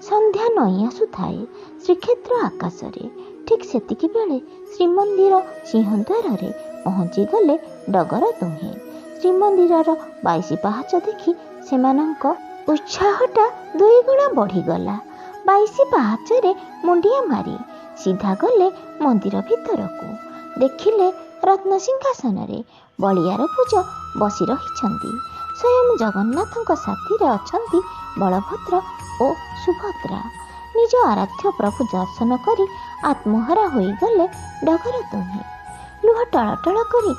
ସନ୍ଧ୍ୟା ନଇଁ ଆସୁଥାଏ ଶ୍ରୀକ୍ଷେତ୍ର ଆକାଶରେ। ଠିକ୍ ସେତିକି ବେଳେ ଶ୍ରୀମନ୍ଦିର ସିଂହଦ୍ୱାରରେ ପହଞ୍ଚିଗଲେ ଡଗର ଦୁହେଁ। ଶ୍ରୀମନ୍ଦିରର 22 ପାହାଚ ଦେଖି ସେମାନଙ୍କ ଉତ୍ସାହଟା 2 ଗୁଣ ବଢ଼ିଗଲା। 22 ପାହାଚରେ ମୁଣ୍ଡିଆ ମାରି ସିଧା ଗଲେ ମନ୍ଦିର ଭିତରକୁ। ଦେଖିଲେ ରତ୍ନସିଂହାସନରେ ବଳିୟାର ପୂଜ ବସି ରହିଛନ୍ତି। ସ୍ୱୟଂ ଜଗନ୍ନାଥଙ୍କ ସାଥିରେ ଅଛନ୍ତି ବଳଭଦ୍ର ଓ ସୁଭଦ୍ରା। ନିଜ ଆରାଧ୍ୟ ପ୍ରଭୁ ଦର୍ଶନ କରି ଆତ୍ମହରା ହୋଇଗଲେ ଡଗର ଦୁହେଁ। ଲୁହ ଟଳଟଳ କରି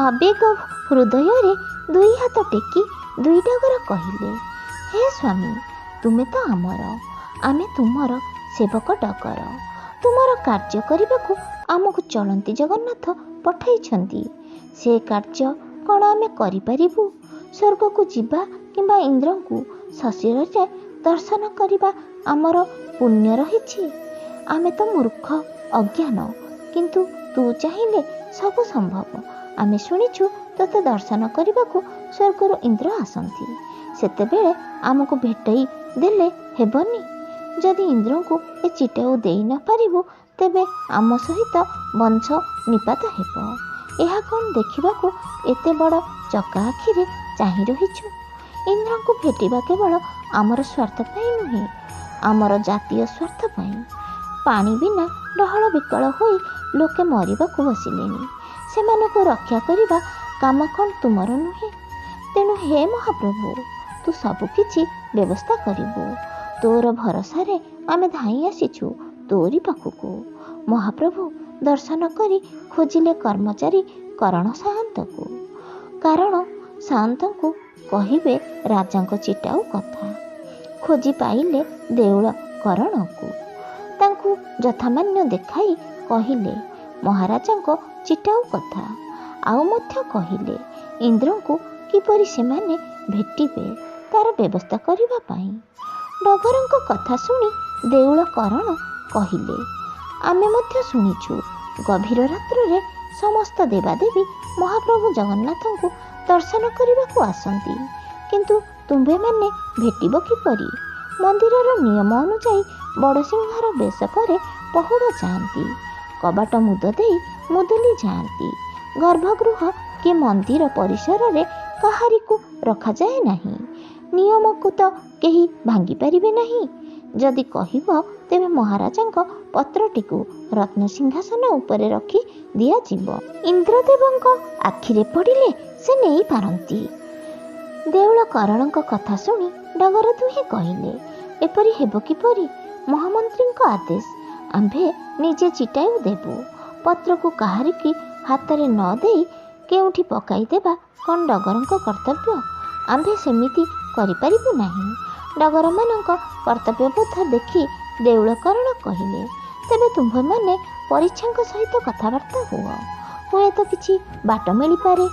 ଆବେଗ ହୃଦୟରେ 2 ହାତ ଟେକି 2 ଡଗର କହିଲେ, ହେ ସ୍ୱାମୀ, ତୁମେ ତ ଆମର, ଆମେ ତୁମର ସେବକ ଡଗର। ତୁମର କାର୍ଯ୍ୟ କରିବାକୁ ଆମକୁ ଚଳନ୍ତି ଜଗନ୍ନାଥ ପଠାଇଛନ୍ତି। ସେ କାର୍ଯ୍ୟ କ'ଣ ଆମେ କରିପାରିବୁ? ସ୍ୱର୍ଗକୁ ଯିବା କିମ୍ବା ଇନ୍ଦ୍ରଙ୍କୁ ଶଶୀରରେ ଦର୍ଶନ କରିବା ଆମର ପୁଣ୍ୟ ରହିଛି। ଆମେ ତ ମୂର୍ଖ ଅଜ୍ଞାନ, କିନ୍ତୁ ତୁ ଚାହିଁଲେ ସବୁ ସମ୍ଭବ। ଆମେ ଶୁଣିଛୁ ତୋତେ ଦର୍ଶନ କରିବାକୁ ସ୍ୱର୍ଗରୁ ଇନ୍ଦ୍ର ଆସନ୍ତି। ସେତେବେଳେ ଆମକୁ ଭେଟାଇ ଦେଲେ ହେବନି? ଯଦି ଇନ୍ଦ୍ରଙ୍କୁ ଏ ଚିଟାଉ ଦେଇ ନ ପାରିବୁ, ତେବେ ଆମ ସହିତ ବଂଶ ନିପାତ ହେବ। ଏହା କ'ଣ ଦେଖିବାକୁ ଏତେ ବଡ଼ ଚକା ଆଖିରେ ଚାହିଁ ରହିଛୁ? ଇନ୍ଦ୍ରଙ୍କୁ ଭେଟିବା କେବଳ ଆମର ସ୍ୱାର୍ଥ ପାଇଁ ନୁହେଁ, ଆମର ଜାତୀୟ ସ୍ୱାର୍ଥ ପାଇଁ। ପାଣି ବିନା ଡହଳ ବିକଳ ହୋଇ ଲୋକେ ମରିବାକୁ ବସିଲେଣି। ସେମାନଙ୍କୁ ରକ୍ଷା କରିବା କାମ କ'ଣ ତୁମର ନୁହେଁ? ତେଣୁ ହେ ମହାପ୍ରଭୁ, ତୁ ସବୁକିଛି ବ୍ୟବସ୍ଥା କରିବୁ। ତୋର ଭରସାରେ ଆମେ ଧାଇଁ ଆସିଛୁ ତୋରି ପାଖକୁ। ମହାପ୍ରଭୁ ଦର୍ଶନ କରି ଖୋଜିଲେ କର୍ମଚାରୀ କରଣ ସାଆନ୍ତକୁ। କାରଣ ସାଆନ୍ତଙ୍କୁ କହିବେ ରାଜାଙ୍କ ଚିଟାଉ କଥା। ଖୋଜି ପାଇଲେ ଦେଉଳ କରଣକୁ। ତାଙ୍କୁ ଯଥାମାନ୍ୟ ଦେଖାଇ କହିଲେ ମହାରାଜାଙ୍କ ଚିଟାଉ କଥା। ଆଉ ମଧ୍ୟ କହିଲେ ଇନ୍ଦ୍ରଙ୍କୁ କିପରି ସେମାନେ ଭେଟିବେ ତାର ବ୍ୟବସ୍ଥା କରିବା ପାଇଁ। ଡଗରଙ୍କ କଥା ଶୁଣି ଦେଉଳ କରଣ କହିଲେ, ଆମେ ମଧ୍ୟ ଶୁଣିଛୁ ଗଭୀର ରାତ୍ରରେ ସମସ୍ତ ଦେବାଦେବୀ ମହାପ୍ରଭୁ ଜଗନ୍ନାଥଙ୍କୁ ଦର୍ଶନ କରିବାକୁ ଆସନ୍ତି। କିନ୍ତୁ ତୁମ୍ଭେମାନେ ଭେଟିବ କିପରି? ମନ୍ଦିରର ନିୟମ ଅନୁଯାୟୀ ବଡ଼ସିଂହାର ବେଶ ପରେ ପହୁଡ଼ ଯାଆନ୍ତି। କବାଟ ମୁଦ ଦେଇ ମୁଦୁଲି ଯାଆନ୍ତି। ଗର୍ଭଗୃହ କି ମନ୍ଦିର ପରିସରରେ କାହାରିକୁ ରଖାଯାଏ ନାହିଁ। ନିୟମକୁ ତ କେହି ଭାଙ୍ଗିପାରିବେ ନାହିଁ। ଯଦି କହିବ, ତେବେ ମହାରାଜାଙ୍କ ପତ୍ରଟିକୁ ରତ୍ନସିଂହାସନ ଉପରେ ରଖି ଦିଆଯିବ। ଇନ୍ଦ୍ରଦେବଙ୍କ ଆଖିରେ ପଡ଼ିଲେ ସେ ନେଇପାରନ୍ତି। ଦେଉଳ କରଣଙ୍କ କଥା ଶୁଣି ଡଗର ଦୁହେଁ କହିଲେ, ଏପରି ହେବ କିପରି? ମହାମନ୍ତ୍ରୀଙ୍କ ଆଦେଶ, ଆମ୍ଭେ ନିଜେ ଚିଟାଉ ଦେବୁ। ପତ୍ରକୁ କାହାରିକି ହାତରେ ନ ଦେଇ କେଉଁଠି ପକାଇଦେବା କ'ଣ ଡଗରଙ୍କ କର୍ତ୍ତବ୍ୟ? ଆମ୍ଭେ ସେମିତି କରିପାରିବୁ ନାହିଁ। ଡଗରମାନଙ୍କ କର୍ତ୍ତବ୍ୟବୋଧ ଦେଖି ଦେଉଳ କରଣ କହିଲେ, ତେବେ ତୁମ୍ଭେମାନେ ପରୀକ୍ଷାଙ୍କ ସହିତ କଥାବାର୍ତ୍ତା ହୁଅ। ହୁଏତ କିଛି ବାଟ ମିଳିପାରେ।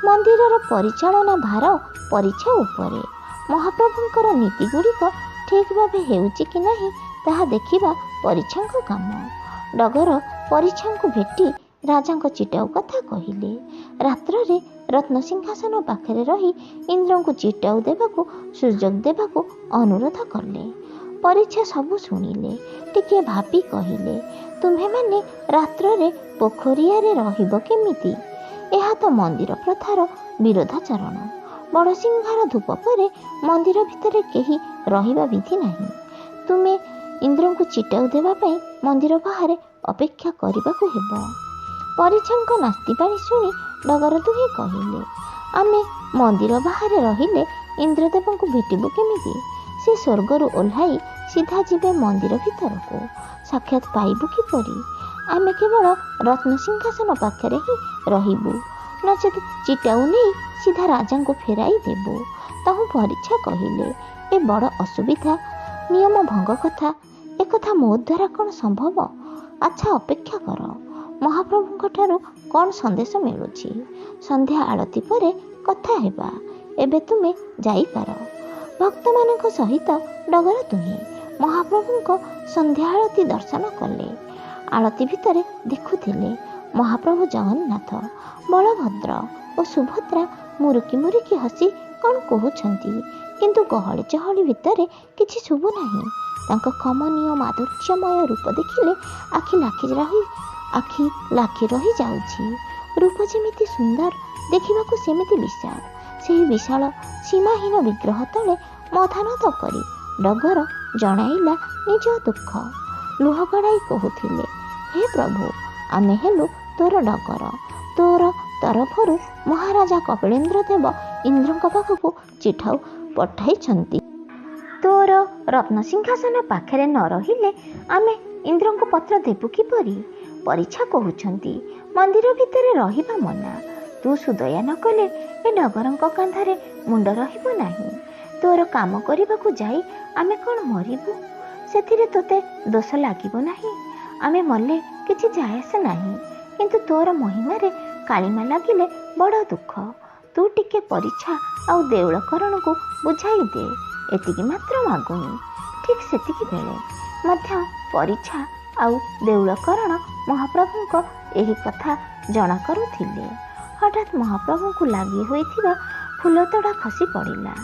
ମନ୍ଦିରର ପରିଚାଳନା ଭାର ପରୀକ୍ଷା ଉପରେ। ମହାପ୍ରଭୁଙ୍କର ନୀତିଗୁଡ଼ିକ ଠିକ୍ ଭାବେ ହେଉଛି କି ନାହିଁ ତାହା ଦେଖିବା ପରୀକ୍ଷାଙ୍କ କାମ। ଡଗର ପରୀକ୍ଷାଙ୍କୁ ଭେଟି ରାଜାଙ୍କ ଚିଟାଉ କଥା କହିଲେ। ରାତ୍ରରେ ରତ୍ନସିଂହାସନ ପାଖରେ ରହି ଇନ୍ଦ୍ରଙ୍କୁ ଚିଟାଉ ଦେବାକୁ ସୁଯୋଗ ଦେବାକୁ ଅନୁରୋଧ କଲେ। ପରୀକ୍ଷା ସବୁ ଶୁଣିଲେ। ଟିକିଏ ଭାବି କହିଲେ, ତୁମ୍ଭେମାନେ ରାତ୍ରରେ ପୋଖରିଆରେ ରହିବ କେମିତି? ଏହା ତ ମନ୍ଦିର ପ୍ରଥାର ବିରୋଧାଚରଣ। ବଡ଼ସିଂହାର ଧୂପ ପରେ ମନ୍ଦିର ଭିତରେ କେହି ରହିବା ବିଧି ନାହିଁ। ତୁମେ ଇନ୍ଦ୍ରଙ୍କୁ ଚିଟାଉ ଦେବା ପାଇଁ ମନ୍ଦିର ବାହାରେ ଅପେକ୍ଷା କରିବାକୁ ହେବ। ପରୀକ୍ଷାଙ୍କ ନାସ୍ତିବାଣୀ ଶୁଣି ଡଗର ଦୁହେଁ କହିଲେ, ଆମେ ମନ୍ଦିର ବାହାରେ ରହିଲେ ଇନ୍ଦ୍ରଦେବଙ୍କୁ ଭେଟିବୁ କେମିତି? ସେ ସ୍ୱର୍ଗରୁ ଓହ୍ଲାଇ ସିଧା ଯିବେ ମନ୍ଦିର ଭିତରକୁ। ସାକ୍ଷାତ ପାଇବୁ କିପରି? ଆମେ କେବଳ ରତ୍ନସିଂହାସନ ପାଖରେ ହିଁ ରହିବୁ, ନଚେତ୍ ଚିଟାଉ ନେଇ ସିଧା ରାଜାଙ୍କୁ ଫେରାଇ ଦେବୁ। ତାଙ୍କୁ ପରୀକ୍ଷା କହିଲେ, ଏ ବଡ଼ ଅସୁବିଧା, ନିୟମ ଭଙ୍ଗ କଥା। ଏକଥା ମୋ ଦ୍ୱାରା କ'ଣ ସମ୍ଭବ? ଆଚ୍ଛା, ଅପେକ୍ଷା କର। ମହାପ୍ରଭୁଙ୍କ ଠାରୁ କ'ଣ ସନ୍ଦେଶ ମିଳୁଛି? ସନ୍ଧ୍ୟା ଆଳତି ପରେ କଥା ହେବା। ଏବେ ତୁମେ ଯାଇପାର। ଭକ୍ତମାନଙ୍କ ସହିତ ଡଗର ଦୁହେଁ ମହାପ୍ରଭୁଙ୍କ ସନ୍ଧ୍ୟା ଆଳତି ଦର୍ଶନ କଲେ। ଆଳତି ଭିତରେ ଦେଖୁଥିଲେ ମହାପ୍ରଭୁ ଜଗନ୍ନାଥ, ବଳଭଦ୍ର ଓ ସୁଭଦ୍ରା ମୁରୁକି ମୁରୁକି ହସି କ'ଣ କହୁଛନ୍ତି, କିନ୍ତୁ ଗହଳି ଚହଳି ଭିତରେ କିଛି ଶୁଭୁ ନାହିଁ। ତାଙ୍କ କମନୀୟ ମାଧୁର୍ଯ୍ୟମୟ ରୂପ ଦେଖିଲେ ଆଖି ଲାଖି ରହି ଯାଉଛି। ରୂପ ଯେମିତି ସୁନ୍ଦର, ଦେଖିବାକୁ ସେମିତି ବିଶାଳ। ସେହି ବିଶାଳ ସୀମାହୀନ ବିଗ୍ରହ ତଳେ ମଥାନତ କରି ଡଗର ଜଣାଇଲା ନିଜ ଦୁଃଖ। ଲୁହ ଗଡ଼ାଇ କହୁଥିଲେ, ହେ ପ୍ରଭୁ, ଆମେ ହେଲୁ ତୋର ଡଗର। ତୋର ତରଫରୁ ମହାରାଜା କପିଳେନ୍ଦ୍ର ଦେବ ଇନ୍ଦ୍ରଙ୍କ ପାଖକୁ ଚିଠା ପଠାଇଛନ୍ତି। ତୋର ରତ୍ନସିଂହାସନ ପାଖରେ ନ ରହିଲେ ଆମେ ଇନ୍ଦ୍ରଙ୍କୁ ପତ୍ର ଦେବୁ କିପରି? ପରୀକ୍ଷା କହୁଛନ୍ତି ମନ୍ଦିର ଭିତରେ ରହିବା ମନା। ତୁ ସୁଦୟା ନ କଲେ ଏ ଡଗରଙ୍କ କାନ୍ଧରେ ମୁଣ୍ଡ ରହିବ ନାହିଁ। ତୋର କାମ କରିବାକୁ ଯାଇ ଆମେ କ'ଣ ମରିବୁ? ସେଥିରେ ତୋତେ ଦୋଷ ଲାଗିବ ନାହିଁ। ଆମେ ମଲେ କିଛି ଯାଏ ଆସେ ନାହିଁ, କିନ୍ତୁ ତୋର ମହିମାରେ କାଳିମା ଲାଗିଲେ ବଡ଼ ଦୁଃଖ। ତୁ ଟିକେ ପରୀକ୍ଷା ଆଉ ଦେଉଳକରଣକୁ ବୁଝାଇ ଦେ, ଏତିକି ମାତ୍ର ମାଗୁଣି। ଠିକ୍ ସେତିକି ବେଳେ ମଧ୍ୟ ପରୀକ୍ଷା ଆଉ ଦେଉଳକରଣ ମହାପ୍ରଭୁଙ୍କ ଏହି କଥା ଜଣା କରୁଥିଲେ। ହଠାତ୍ ମହାପ୍ରଭୁଙ୍କୁ ଲାଗି ହୋଇଥିବା ଫୁଲତୋଡ଼ା ଖସି ପଡ଼ିଲା।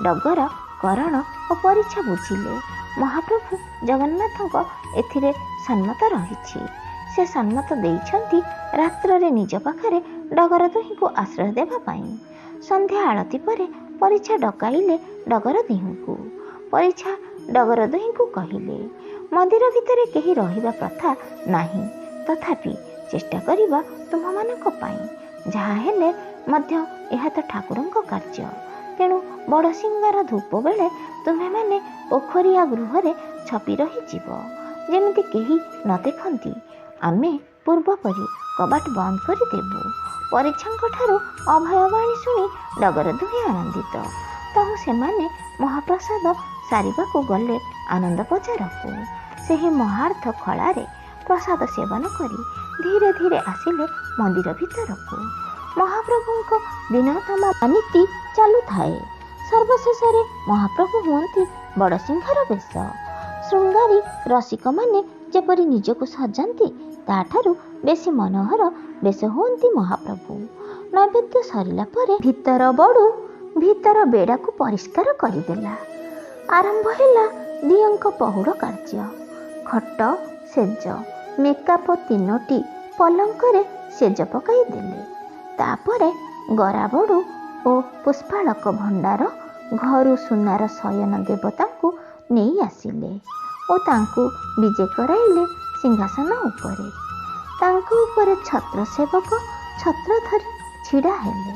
ଡଗର, କରଣ ଓ ପରୀକ୍ଷା ବୁଝିଲେ ମହାପ୍ରଭୁ ଜଗନ୍ନାଥଙ୍କ ଏଥିରେ ସମ୍ମତ ରହିଛି। ସେ ସମ୍ମତ ଦେଇଛନ୍ତି ରାତ୍ରରେ ନିଜ ପାଖରେ ଡଗର ଦୁହିଁଙ୍କୁ ଆଶ୍ରୟ ଦେବା ପାଇଁ। ସନ୍ଧ୍ୟା ଆଳତି ପରେ ପରୀକ୍ଷା ଡକାଇଲେ ଡଗର ଦୁହିଁଙ୍କୁ। ପରୀକ୍ଷା ଡଗର ଦୁହିଁଙ୍କୁ କହିଲେ, ମନ୍ଦିର ଭିତରେ କେହି ରହିବା ପ୍ରଥା ନାହିଁ, ତଥାପି ଚେଷ୍ଟା କରିବା ତୁମମାନଙ୍କ ପାଇଁ। ଯାହା ହେଲେ ମଧ୍ୟ ଏହା ତ ଠାକୁରଙ୍କ କାର୍ଯ୍ୟ। ତେଣୁ ବଡ଼ସିଂହାର ଧୂପ ବେଳେ ତୁମେମାନେ ପୋଖରିଆ ଗୃହରେ ଛପି ରହିଯିବ, ଯେମିତି କେହି ନ ଦେଖନ୍ତି। ଆମେ ପୂର୍ବପରି କବାଟ ବନ୍ଦ କରିଦେବୁ। ପରୀକ୍ଷାଙ୍କ ଠାରୁ ଅଭୟବାଣୀ ଶୁଣି ଡଗର ଦୁହେଁ ଆନନ୍ଦିତ। ତହୁ ସେମାନେ ମହାପ୍ରସାଦ ସାରିବାକୁ ଗଲେ ଆନନ୍ଦ ବଜାରକୁ। ସେହି ମହାର୍ଥ ଖଳାରେ ପ୍ରସାଦ ସେବନ କରି ଧୀରେ ଧୀରେ ଆସିଲେ ମନ୍ଦିର ଭିତରକୁ। ମହାପ୍ରଭୁଙ୍କ ଦିନତମ ନୀତି ଚାଲୁଥାଏ। ସର୍ବଶେଷରେ ମହାପ୍ରଭୁ ହୁଅନ୍ତି ବଡ଼ସିଂହାର ବେଶ। ଶୃଙ୍ଗାରୀ ରସିକମାନେ ଯେପରି ନିଜକୁ ସଜାନ୍ତି, ତାଠାରୁ ବେଶୀ ମନୋହର ବେଶ ହୁଅନ୍ତି ମହାପ୍ରଭୁ। ନୈବେଦ୍ୟ ସରିଲା ପରେ ଭିତର ବେଡ଼ାକୁ ପରିଷ୍କାର କରିଦେଲା। ଆରମ୍ଭ ହେଲା ଦିଅଙ୍କ ପହୁଡ଼ କାର୍ଯ୍ୟ। ଖଟ, ସେଜ, ମେକାପ 3ଟି ପଲଙ୍କରେ ସେଜ ପକାଇ ଦେଲେ। ତାପରେ ଗରାବଡ଼ୁ ଓ ପୁଷ୍ପାଳକ ଭଣ୍ଡାର ଘରୁ ସୁନାର ଶୟନ ଦେବତାଙ୍କୁ ନେଇ ଆସିଲେ ଓ ତାଙ୍କୁ ବିଜେ କରାଇଲେ ସିଂହାସନ ଉପରେ। ତାଙ୍କ ଉପରେ ଛତ୍ର ସେବକ ଛତ୍ର ଧରି ଛିଡ଼ା ହେଲେ।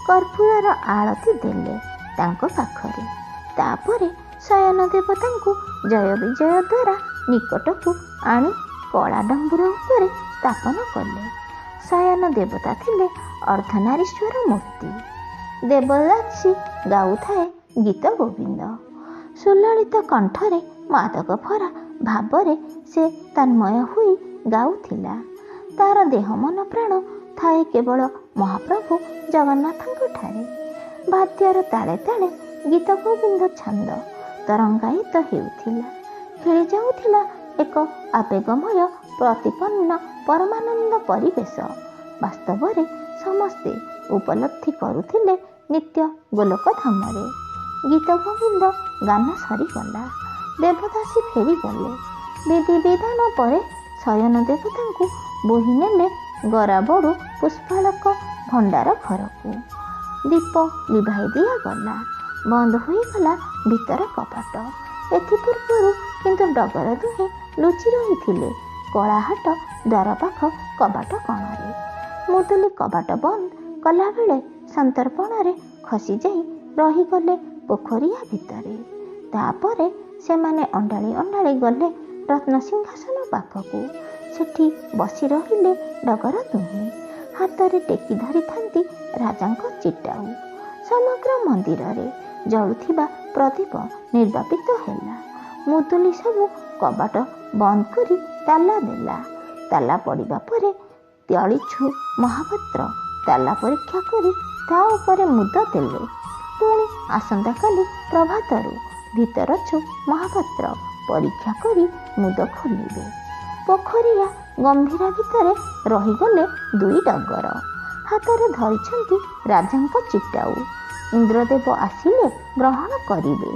କର୍ପୂରର ଆଳତି ଦେଲେ ତାଙ୍କ ପାଖରେ। ତାପରେ ଶୟନ ଦେବତାଙ୍କୁ ଜୟ ବିଜୟ ଦ୍ୱାରା ନିକଟକୁ ଆଣି କଳା ଡମ୍ବୁର ଉପରେ ସ୍ଥାପନ କଲେ। ଶୟନ ଦେବତା ଥିଲେ ଅର୍ଦ୍ଧନାରୀଶ୍ୱର ମୂର୍ତ୍ତି। ଦେବଦାସୀ ଗାଉଥାଏ ଗୀତ ଗୋବିନ୍ଦ। ସୁଲଳିତ କଣ୍ଠରେ ମାଦକ ଭରା ଭାବରେ ସେ ତନ୍ମୟ ହୋଇ ଗାଉଥିଲା। ତାର ଦେହ ମନ ପ୍ରାଣ ଥାଏ କେବଳ ମହାପ୍ରଭୁ ଜଗନ୍ନାଥଙ୍କଠାରେ। ବାଦ୍ୟର ତାଳେ ତାଳେ ଗୀତ ଗୋବିନ୍ଦ ଛନ୍ଦ ତରଙ୍ଗାୟିତ ହେଉଥିଲା। ଖେଳି ଯାଉଥିଲା ଏକ ଆବେଗମୟ ପ୍ରତିପନ୍ନ ପରମାନନ୍ଦ ପରିବେଶ। ବାସ୍ତବରେ ସମସ୍ତେ ଉପଲବ୍ଧି କରୁଥିଲେ ନିତ୍ୟ ଗୋଲକ ଧାମରେ। ଗୀତ ଗୋବିନ୍ଦ ଗାନ ସରିଗଲା। ଦେବଦାସୀ ଫେରିଗଲେ। ବିଧିବିଧାନ ପରେ ଶୟନ ଦେବତାଙ୍କୁ ବୋହି ନେଲେ ଗରାବଡ଼ୁ ପୁଷ୍ପାଳକ ଭଣ୍ଡାର ଘରକୁ। ଦୀପ ଲିଭାଇ ଦିଆଗଲା। ବନ୍ଦ ହୋଇଗଲା ଭିତର କବାଟ। ଏଥିପୂର୍ବରୁ କିନ୍ତୁ ଡଗର ଦୁହେଁ ଲୁଚି ରହିଥିଲେ କଳାହାଟ ଦ୍ୱାର ପାଖ କବାଟ କଣରେ। ମୁଦୁଲି କବାଟ ବନ୍ଦ କଲାବେଳେ ସନ୍ତର୍ପଣରେ ଖସିଯାଇ ରହିଗଲେ ପୋଖରିଆ ଭିତରେ। ତାପରେ ସେମାନେ ଅଣ୍ଡାଳି ଅଣ୍ଡାଳି ଗଲେ ରତ୍ନସିଂହାସନ ପାଖକୁ। ସେଠି ବସି ରହିଲେ ଡଗର ଦୁହେଁ। ହାତରେ ଟେକି ଧରିଥାନ୍ତି ରାଜାଙ୍କ ଚିଟାଉ। ସମଗ୍ର ମନ୍ଦିରରେ ଜଳୁଥିବା ପ୍ରଦୀପ ନିର୍ବାପିତ ହେଲା। ମୁଦୁଲି ସବୁ କବାଟ ବନ୍ଦ କରି ତାଲା ଦେଲା। ତାଲା ପଡ଼ିବା ପରେ ତେଳିଛୁ ମହାପାତ୍ର ତାଲା ପରୀକ୍ଷା କରି ତା ଉପରେ ମୁଦ ଦେଲେ। ପୁଣି ଆସନ୍ତାକାଲି ପ୍ରଭାତରୁ ଭିତରଛୁ ମହାପାତ୍ର ପରୀକ୍ଷା କରି ମୁଦ ଖୋଲିବେ। ପୋଖରିଆ ଗମ୍ଭୀରା ଭିତରେ ରହିଗଲେ ଦୁଇ ଡଗର। ହାତରେ ଧରିଛନ୍ତି ରାଜାଙ୍କ ଚିଟାଉ। ଇନ୍ଦ୍ରଦେବ ଆସିଲେ ଗ୍ରହଣ କରିବେ।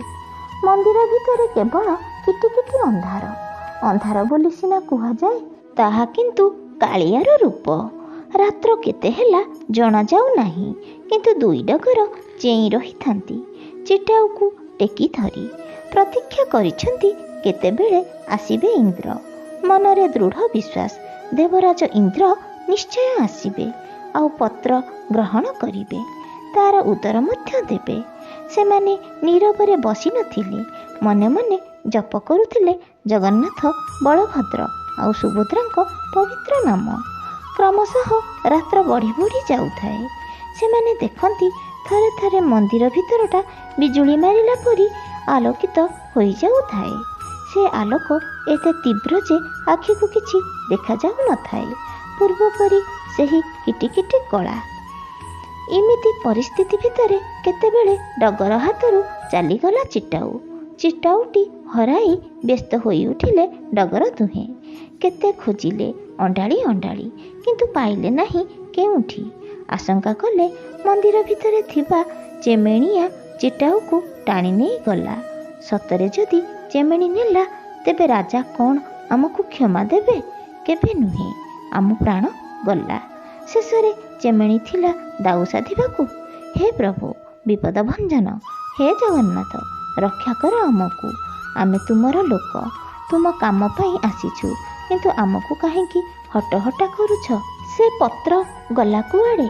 ମନ୍ଦିର ଭିତରେ କେବଳ କିଟିକିଟି ଅନ୍ଧାର। ଅନ୍ଧାର ବୋଲି ସିନା କୁହାଯାଏ, ତାହା କିନ୍ତୁ କାଳିଆର ରୂପ। ରାତ୍ର କେତେ ହେଲା ଜଣାଯାଉ ନାହିଁ, କିନ୍ତୁ ଦୁଇ ଡଗର ଚେଇଁ ରହିଥାନ୍ତି ଚିଟାଉକୁ ଟେକି ଧରି। ପ୍ରତୀକ୍ଷା କରିଛନ୍ତି କେତେବେଳେ ଆସିବେ ଇନ୍ଦ୍ର। ମନରେ ଦୃଢ଼ ବିଶ୍ୱାସ, ଦେବରାଜ ଇନ୍ଦ୍ର ନିଶ୍ଚୟ ଆସିବେ ଆଉ ପତ୍ର ଗ୍ରହଣ କରିବେ, ତାର ଉତ୍ତର ମଧ୍ୟ ଦେବେ। ସେମାନେ ନୀରବରେ ବସି ନଥିଲେ, ମନେ ମନେ ଜପ କରୁଥିଲେ ଜଗନ୍ନାଥ, ବଳଭଦ୍ର ଆଉ ସୁଭଦ୍ରାଙ୍କ ପବିତ୍ର ନାମ। କ୍ରମଶଃ ରାତ୍ର ବଢ଼ି ବଢ଼ି ଯାଉଥାଏ। ସେମାନେ ଦେଖନ୍ତି ଥରେ ଥରେ ମନ୍ଦିର ଭିତରଟା ବିଜୁଳି ମାରିଲା ପରି ଆଲୋକିତ ହୋଇଯାଉଥାଏ। ସେ ଆଲୋକ ଏତେ ତୀବ୍ର ଯେ ଆଖିକୁ କିଛି ଦେଖାଯାଉନଥାଏ, ପୂର୍ବ ପରି ସେହି କିଟିକିଟି କଳା। ଏମିତି ପରିସ୍ଥିତି ଭିତରେ କେତେବେଳେ ଡଗର ହାତରୁ ଚାଲିଗଲା ଚିଟାଉ। ଚିଟାଉଟି ହରାଇ ବ୍ୟସ୍ତ ହୋଇ ଉଠିଲେ ଡଗର ଦୁହେଁ। କେତେ ଖୋଜିଲେ ଅଣ୍ଡାଳି ଅଣ୍ଡାଳି, କିନ୍ତୁ ପାଇଲେ ନାହିଁ କେଉଁଠି। ଆଶଙ୍କା କଲେ ମନ୍ଦିର ଭିତରେ ଥିବା ଚେମେଣିଆ ଚିଟାଉକୁ ଟାଣି ନେଇ ଗଲା। ସତରେ ଯଦି ଚେମେଣି ନେଲା, ତେବେ ରାଜା କ'ଣ ଆମକୁ କ୍ଷମା ଦେବେ? କେବେ ନୁହେଁ। ଆମ ପ୍ରାଣ ଗଲା। ଶେଷରେ ଚେମେଣି ଥିଲା ଦାଉ ସାଧିବାକୁ। ହେ ପ୍ରଭୁ ବିପଦ ଭଞ୍ଜନ, ହେ ଜଗନ୍ନାଥ ରକ୍ଷା କର ଆମକୁ। ଆମେ ତୁମର ଲୋକ, ତୁମ କାମ ପାଇଁ ଆସିଛୁ, କିନ୍ତୁ ଆମକୁ କାହିଁକି ହଟହଟା କରୁଛ? ସେ ପତ୍ର ଗଲା କୁଆଡ଼େ?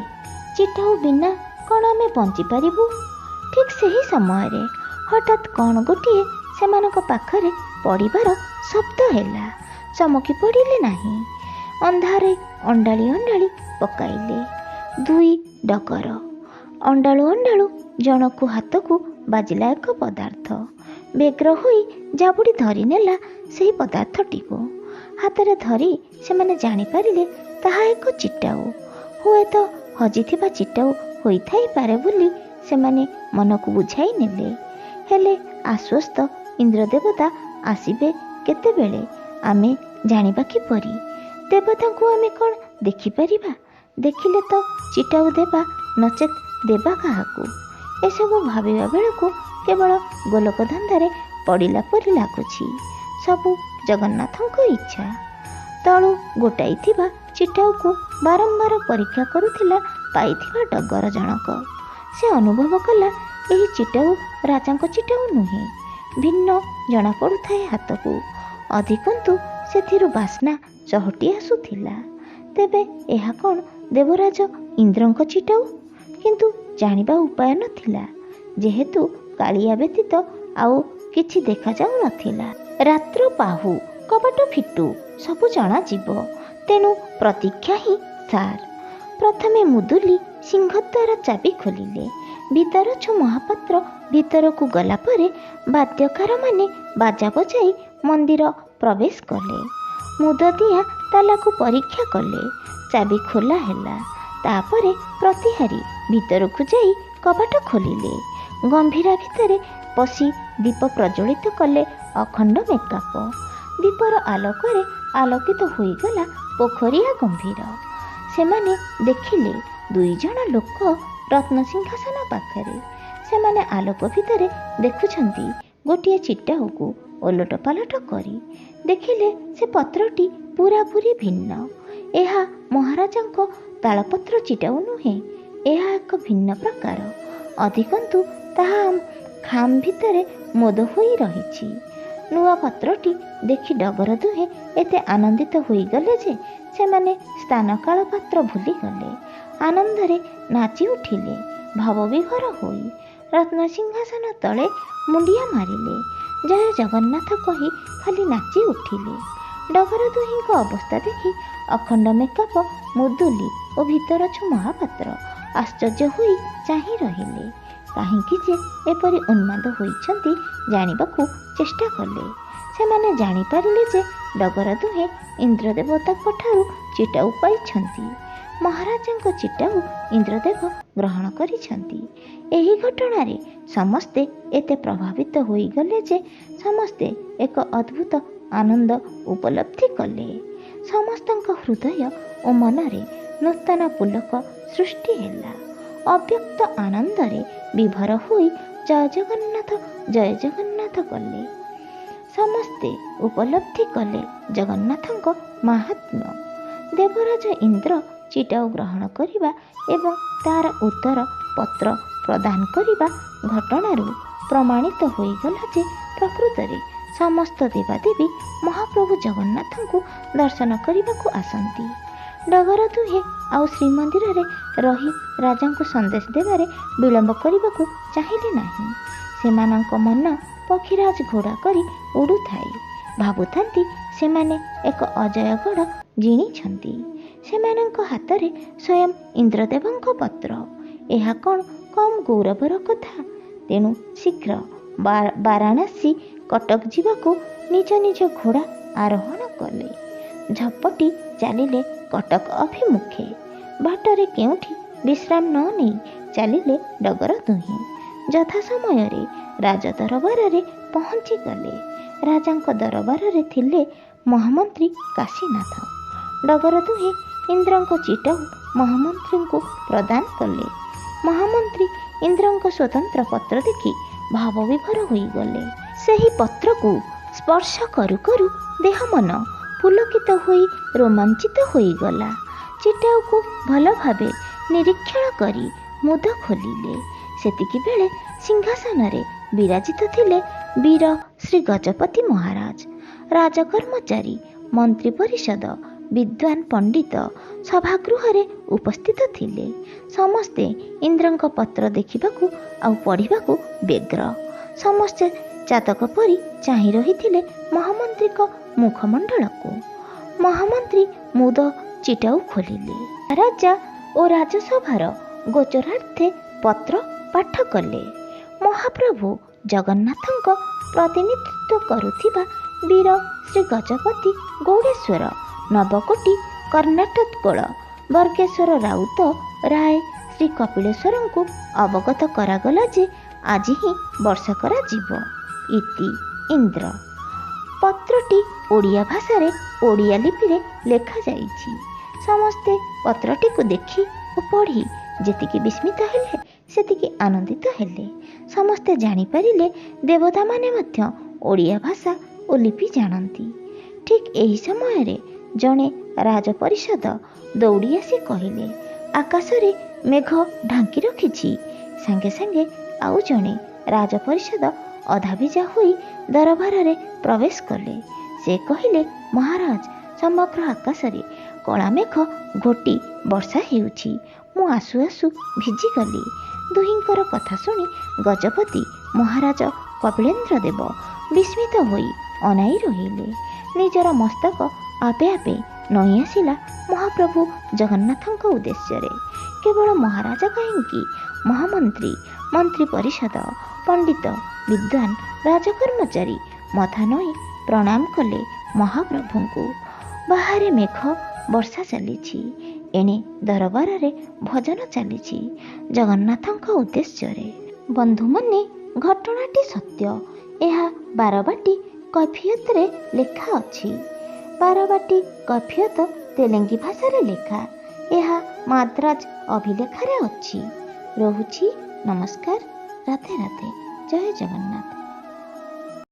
ଚିଟାଉ ବିନା କ'ଣ ଆମେ ବଞ୍ଚିପାରିବୁ? ଠିକ୍ ସେହି ସମୟରେ ହଠାତ୍ କ'ଣ ଗୋଟିଏ ସେମାନଙ୍କ ପାଖରେ ପଡ଼ିବାର ଶବ୍ଦ ହେଲା। ଚମକି ପଡ଼ିଲେ ନାହିଁ। ଅନ୍ଧାରେ ଅଣ୍ଡାଳି ଅଣ୍ଡାଳି ପକାଇଲେ ଦୁଇ ଡଗର। ଅଣ୍ଡାଳୁ ଅଣ୍ଡାଳୁ ଜଣକୁ ହାତକୁ ବାଜିଲା ଏକ ପଦାର୍ଥ। ବ୍ୟଗ୍ର ହୋଇ ଜାବୁଡ଼ି ଧରି ନେଲା ସେହି ପଦାର୍ଥଟିକୁ। ହାତରେ ଧରି ସେମାନେ ଜାଣିପାରିଲେ ତାହା ଏକ ଚିଟାଉ। ହୁଏତ ହଜିଥିବା ଚିଟାଉ ହୋଇଥାଇପାରେ ବୋଲି ସେମାନେ ମନକୁ ବୁଝାଇ ନେଲେ। ହେଲେ ଆଶ୍ୱସ୍ତ ଇନ୍ଦ୍ରଦେବତା ଆସିବେ କେତେବେଳେ ଆମେ ଜାଣିବା କିପରି? ଦେବତାଙ୍କୁ ଆମେ କ'ଣ ଦେଖିପାରିବା? ଦେଖିଲେ ତ ଚିଟାଉ ଦେବା, ନଚେତ୍ ଦେବା କାହାକୁ? ଏସବୁ ଭାବିବା ବେଳକୁ କେବଳ ଗୋଲକ ଧନ୍ଦାରେ ପଡ଼ିଲା ପରି ଲାଗୁଛି। ସବୁ ଜଗନ୍ନାଥଙ୍କ ଇଚ୍ଛା। ତଳୁ ଗୋଟାଇଥିବା ଚିଟାଉକୁ ବାରମ୍ବାର ପରୀକ୍ଷା କରୁଥିଲା ପାଇଥିବା ଡଗର ଜଣକ। ସେ ଅନୁଭବ କଲା ଏହି ଚିଟାଉ ରାଜାଙ୍କ ଚିଟାଉ ନୁହେଁ, ଭିନ୍ନ ଜଣାପଡ଼ୁଥାଏ ହାତକୁ। ଅଧିକନ୍ତୁ ସେଥିରୁ ବାସ୍ନା ଚହଟି ଆସୁଥିଲା। ତେବେ ଏହା କ'ଣ ଦେବରାଜ ଇନ୍ଦ୍ରଙ୍କ ଚିଟାଉ? କିନ୍ତୁ ଜାଣିବା ଉପାୟ ନଥିଲା, ଯେହେତୁ କାଳିଆ ବ୍ୟତୀତ ଆଉ କିଛି ଦେଖାଯାଉ ନଥିଲା। ରାତ୍ର ପାହୁ, କବାଟ ଫିଟୁ, ସବୁ ଜଣାଯିବ। ତେଣୁ ପ୍ରତୀକ୍ଷା ହିଁ ସାର। ପ୍ରଥମେ ମୁଦୁଲି ସିଂହଦ୍ୱାର ଚାବି ଖୋଲିଲେ। ଭିତରଛୁ ମହାପାତ୍ର ଭିତରକୁ ଗଲା ପରେ ବାଦ୍ୟକାରମାନେ ବାଜା ବଜାଇ ମନ୍ଦିର ପ୍ରବେଶ କଲେ। ମୁଦଦିଆ ତାଲାକୁ ପରୀକ୍ଷା କଲେ। ଚାବି ଖୋଲା ହେଲା। ତାପରେ ପ୍ରତିହାରୀ ଭିତରକୁ ଯାଇ କବାଟ ଖୋଲିଲେ। ଗମ୍ଭୀରା ଭିତରେ ପଶି ଦୀପ ପ୍ରଜ୍ୱଳିତ କଲେ ଅଖଣ୍ଡ ମେକାପ। ଦୀପର ଆଲୋକରେ ଆଲୋକିତ ହୋଇଗଲା ପୋଖରିଆ ଗମ୍ଭୀର। ସେମାନେ ଦେଖିଲେ ଦୁଇଜଣ ଲୋକ ରତ୍ନସିଂହାସନ ପାଖରେ। ସେମାନେ ଆଲୋକ ଭିତରେ ଦେଖୁଛନ୍ତି ଗୋଟିଏ ଚିଟାଉକୁ ଓଲଟ ପାଲଟ କରି। ଦେଖିଲେ ସେ ପତ୍ରଟି ପୂରାପୂରି ଭିନ୍ନ। ଏହା ମହାରାଜାଙ୍କ ତାଳପତ୍ର ଚିଟାଉ ନୁହେଁ, ଏହା ଏକ ଭିନ୍ନ ପ୍ରକାର। ଅଧିକନ୍ତୁ ତାହା ଖାମ୍ ଭିତରେ ମୋଦ ହୋଇ ରହିଛି। ନୂଆ ପତ୍ରଟି ଦେଖି ଡଗର ଦୁହେଁ ଏତେ ଆନନ୍ଦିତ ହୋଇଗଲେ ଯେ ସେମାନେ ସ୍ଥାନ କାଳ ପାତ୍ର ଭୁଲିଗଲେ। ଆନନ୍ଦରେ ନାଚି ଉଠିଲେ ଭାବବିଭୋର ହୋଇ। ରତ୍ନସିଂହାସନ ତଳେ ମୁଣ୍ଡିଆ ମାରିଲେ। ଜୟ ଜଗନ୍ନାଥ କହି ଖାଲି ନାଚି ଉଠିଲେ। ଡଗର ଦୁହିଁଙ୍କ ଅବସ୍ଥା ଦେଖି ଅଖଣ୍ଡ ମେକାପ ମୁଦୁଲି ଓ ଭିତରଛୁ ମହାପାତ୍ର ଆଶ୍ଚର୍ଯ୍ୟ ହୋଇ ଚାହିଁ ରହିଲେ। କାହିଁକି ଯେ ଏପରି ଉନ୍ମାଦ ହୋଇଛନ୍ତି ଜାଣିବାକୁ ଚେଷ୍ଟା କଲେ। ସେମାନେ ଜାଣିପାରିଲେ ଯେ ଡଗର ଦୁହେଁ ଇନ୍ଦ୍ରଦେବତାଙ୍କ ଠାରୁ ଚିଟାଉ ପାଇଛନ୍ତି। ମହାରାଜାଙ୍କ ଚିଟାଉ ଇନ୍ଦ୍ରଦେବ ଗ୍ରହଣ କରିଛନ୍ତି। ଏହି ଘଟଣାରେ ସମସ୍ତେ ଏତେ ପ୍ରଭାବିତ ହୋଇଗଲେ ଯେ ସମସ୍ତେ ଏକ ଅଦ୍ଭୁତ ଆନନ୍ଦ ଉପଲବ୍ଧି କଲେ। ସମସ୍ତଙ୍କ ହୃଦୟ ଓ ମନରେ ନୂତନ ପୁଲକ ସୃଷ୍ଟି ହେଲା। ଅବ୍ୟକ୍ତ ଆନନ୍ଦରେ ବିଭୋର ହୋଇ ଜୟ ଜଗନ୍ନାଥ କଲେ। ସମସ୍ତେ ଉପଲବ୍ଧି କଲେ ଜଗନ୍ନାଥଙ୍କ ମାହାତ୍ମ୍ୟ। ଦେବରାଜ ଇନ୍ଦ୍ର ଚିଟାଉ ଗ୍ରହଣ କରିବା ଏବଂ ତାର ଉତ୍ତର ପତ୍ର ପ୍ରଦାନ କରିବା ଘଟଣାରୁ ପ୍ରମାଣିତ ହୋଇଗଲା ଯେ ପ୍ରକୃତରେ ସମସ୍ତ ଦେବାଦେବୀ ମହାପ୍ରଭୁ ଜଗନ୍ନାଥଙ୍କୁ ଦର୍ଶନ କରିବାକୁ ଆସନ୍ତି। ଡଗର ଦୁହେଁ ଆଉ ଶ୍ରୀମନ୍ଦିରରେ ରହି ରାଜାଙ୍କୁ ସନ୍ଦେଶ ଦେବାରେ ବିଳମ୍ବ କରିବାକୁ ଚାହିଁଲେ ନାହିଁ। ସେମାନଙ୍କ ମନ ପକ୍ଷୀରାଜ ଘୋଡ଼ା କରି ଉଡ଼ୁଥାଏ। ଭାବୁଥାନ୍ତି ସେମାନେ ଏକ ଅଜୟଗଡ଼ ଜିଣିଛନ୍ତି। ସେମାନଙ୍କ ହାତରେ ସ୍ୱୟଂ ଇନ୍ଦ୍ରଦେବଙ୍କ ପତ୍ର। ଏହା କ'ଣ କମ୍ ଗୌରବର କଥା? ତେଣୁ ଶୀଘ୍ର ବାରାଣସୀ କଟକ ଯିବାକୁ ନିଜ ନିଜ ଘୋଡ଼ା ଆରୋହଣ କଲେ। ଝପଟି ଚାଲିଲେ କଟକ ଅଭିମୁଖେ। ବାଟରେ କେଉଁଠି ବିଶ୍ରାମ ନ ନେଇ ଚାଲିଲେ ଡଗର ଦୁହେଁ। ଯଥା ସମୟରେ ରାଜ ଦରବାରରେ ପହଞ୍ଚିଗଲେ। ରାଜାଙ୍କ ଦରବାରରେ ଥିଲେ ମହାମନ୍ତ୍ରୀ କାଶୀନାଥ। ଡଗର ଦୁହେଁ ଇନ୍ଦ୍ରଙ୍କ ଚିଟାଉ ମହାମନ୍ତ୍ରୀଙ୍କୁ ପ୍ରଦାନ କଲେ। ମହାମନ୍ତ୍ରୀ ଇନ୍ଦ୍ରଙ୍କ ସ୍ୱତନ୍ତ୍ର ପତ୍ର ଦେଖି ଭାବବିଭୋର ହୋଇଗଲେ। ସେହି ପତ୍ରକୁ ସ୍ପର୍ଶ କରୁ କରୁ ଦେହ ମନ ପୁଲକିତ ହୋଇ ରୋମାଞ୍ଚିତ ହୋଇଗଲା। ଚିଟାଉକୁ ଭଲ ଭାବେ ନିରୀକ୍ଷଣ କରି ମୁଦ ଖୋଲିଲେ। ସେତିକିବେଳେ ସିଂହାସନରେ ବିରାଜିତ ଥିଲେ ବୀର ଶ୍ରୀ ଗଜପତି ମହାରାଜ। ରାଜକର୍ମଚାରୀ, ମନ୍ତ୍ରୀ ପରିଷଦ, ବିଦ୍ୱାନ ପଣ୍ଡିତ ସଭାଗୃହରେ ଉପସ୍ଥିତ ଥିଲେ। ସମସ୍ତେ ଇନ୍ଦ୍ରଙ୍କ ପତ୍ର ଦେଖିବାକୁ ଆଉ ପଢ଼ିବାକୁ ବ୍ୟଗ୍ର। ସମସ୍ତେ ଚାତକ ପରି ଚାହିଁ ରହିଥିଲେ ମହାମନ୍ତ୍ରୀଙ୍କ ମୁଖମଣ୍ଡଳକୁ। ମହାମନ୍ତ୍ରୀ ମୁଦ ଚିଟାଉ ଖୋଲିଲେ। ରାଜା ଓ ରାଜସଭାର ଗୋଚରାର୍ଥେ ପତ୍ର ପାଠ କଲେ। ମହାପ୍ରଭୁ ଜଗନ୍ନାଥଙ୍କ ପ୍ରତିନିଧିତ୍ୱ କରୁଥିବା ବୀର ଶ୍ରୀ ଗଜପତି ଗୌଡ଼େଶ୍ୱର ନବକୋଟି କର୍ଣ୍ଣାଟକୋଳ ବର୍ଗେଶ୍ୱର ରାଉତ ରାୟ ଶ୍ରୀ କପିଳେଶ୍ୱରଙ୍କୁ ଅବଗତ କରାଗଲା ଯେ ଆଜି ହିଁ ବର୍ଷା କରାଯିବ। ଇତି ଇନ୍ଦ୍ର। ପତ୍ରଟି ଓଡ଼ିଆ ଭାଷାରେ ଓଡ଼ିଆ ଲିପିରେ ଲେଖାଯାଇଛି। ସମସ୍ତେ ପତ୍ରଟିକୁ ଦେଖି ଓ ପଢ଼ି ଯେତିକି ବିସ୍ମିତ ହେଲେ ସେତିକି ଆନନ୍ଦିତ ହେଲେ। ସମସ୍ତେ ଜାଣିପାରିଲେ ଦେବତାମାନେ ମଧ୍ୟ ଓଡ଼ିଆ ଭାଷା ଓ ଲିପି ଜାଣନ୍ତି। ଠିକ୍ ଏହି ସମୟରେ ଜଣେ ରାଜପରିଷଦ ଦୌଡ଼ି ଆସି କହିଲେ, ଆକାଶରେ ମେଘ ଢାଙ୍କି ରଖିଛି। ସାଙ୍ଗେ ସାଙ୍ଗେ ଆଉ ଜଣେ ରାଜପରିଷଦ ଅଧାଭିଜା ହୋଇ ଦରବାରରେ ପ୍ରବେଶ କଲେ। ସେ କହିଲେ, ମହାରାଜ, ସମଗ୍ର ଆକାଶରେ କଳାମେଘ ଘୋଟି ବର୍ଷା ହେଉଛି। ମୁଁ ଆସୁ ଆସୁ ଭିଜିଗଲି। ଦୁହିଁଙ୍କର କଥା ଶୁଣି ଗଜପତି ମହାରାଜ କପିଳେନ୍ଦ୍ର ଦେବ ବିସ୍ମିତ ହୋଇ ଅନାଇ ରହିଲେ। ନିଜର ମସ୍ତକ ଆପେ ଆପେ ନଇଁ ଆସିଲା ମହାପ୍ରଭୁ ଜଗନ୍ନାଥଙ୍କ ଉଦ୍ଦେଶ୍ୟରେ। କେବଳ ମହାରାଜ କାହିଁକି, ମହାମନ୍ତ୍ରୀ, ମନ୍ତ୍ରୀ ପରିଷଦ, ପଣ୍ଡିତ, ବିଦ୍ୱାନ, ରାଜକର୍ମଚାରୀ ମଥା ନଇଁ ପ୍ରଣାମ କଲେ ମହାପ୍ରଭୁଙ୍କୁ। ବାହାରେ ମେଘ ବର୍ଷା ଚାଲିଛି, ଏଣେ ଦରବାରରେ ଭଜନ ଚାଲିଛି ଜଗନ୍ନାଥଙ୍କ ଉଦ୍ଦେଶ୍ୟରେ। ବନ୍ଧୁମାନେ, ଘଟଣାଟି ସତ୍ୟ। ଏହା ବାରବାଟୀ କୈଫିୟତରେ ଲେଖା ଅଛି। ବାରବାଟୀ କୈଫିୟତ ତେଲେଙ୍ଗୀ ଭାଷାରେ ଲେଖା। ଏହା ମାଦ୍ରାଜ ଅଭିଲେଖରେ ଅଛି। ରହୁଛି। ନମସ୍କାର। ରାଧେ ରାଧେ। ଜୟ ଜଗନ୍ନାଥ।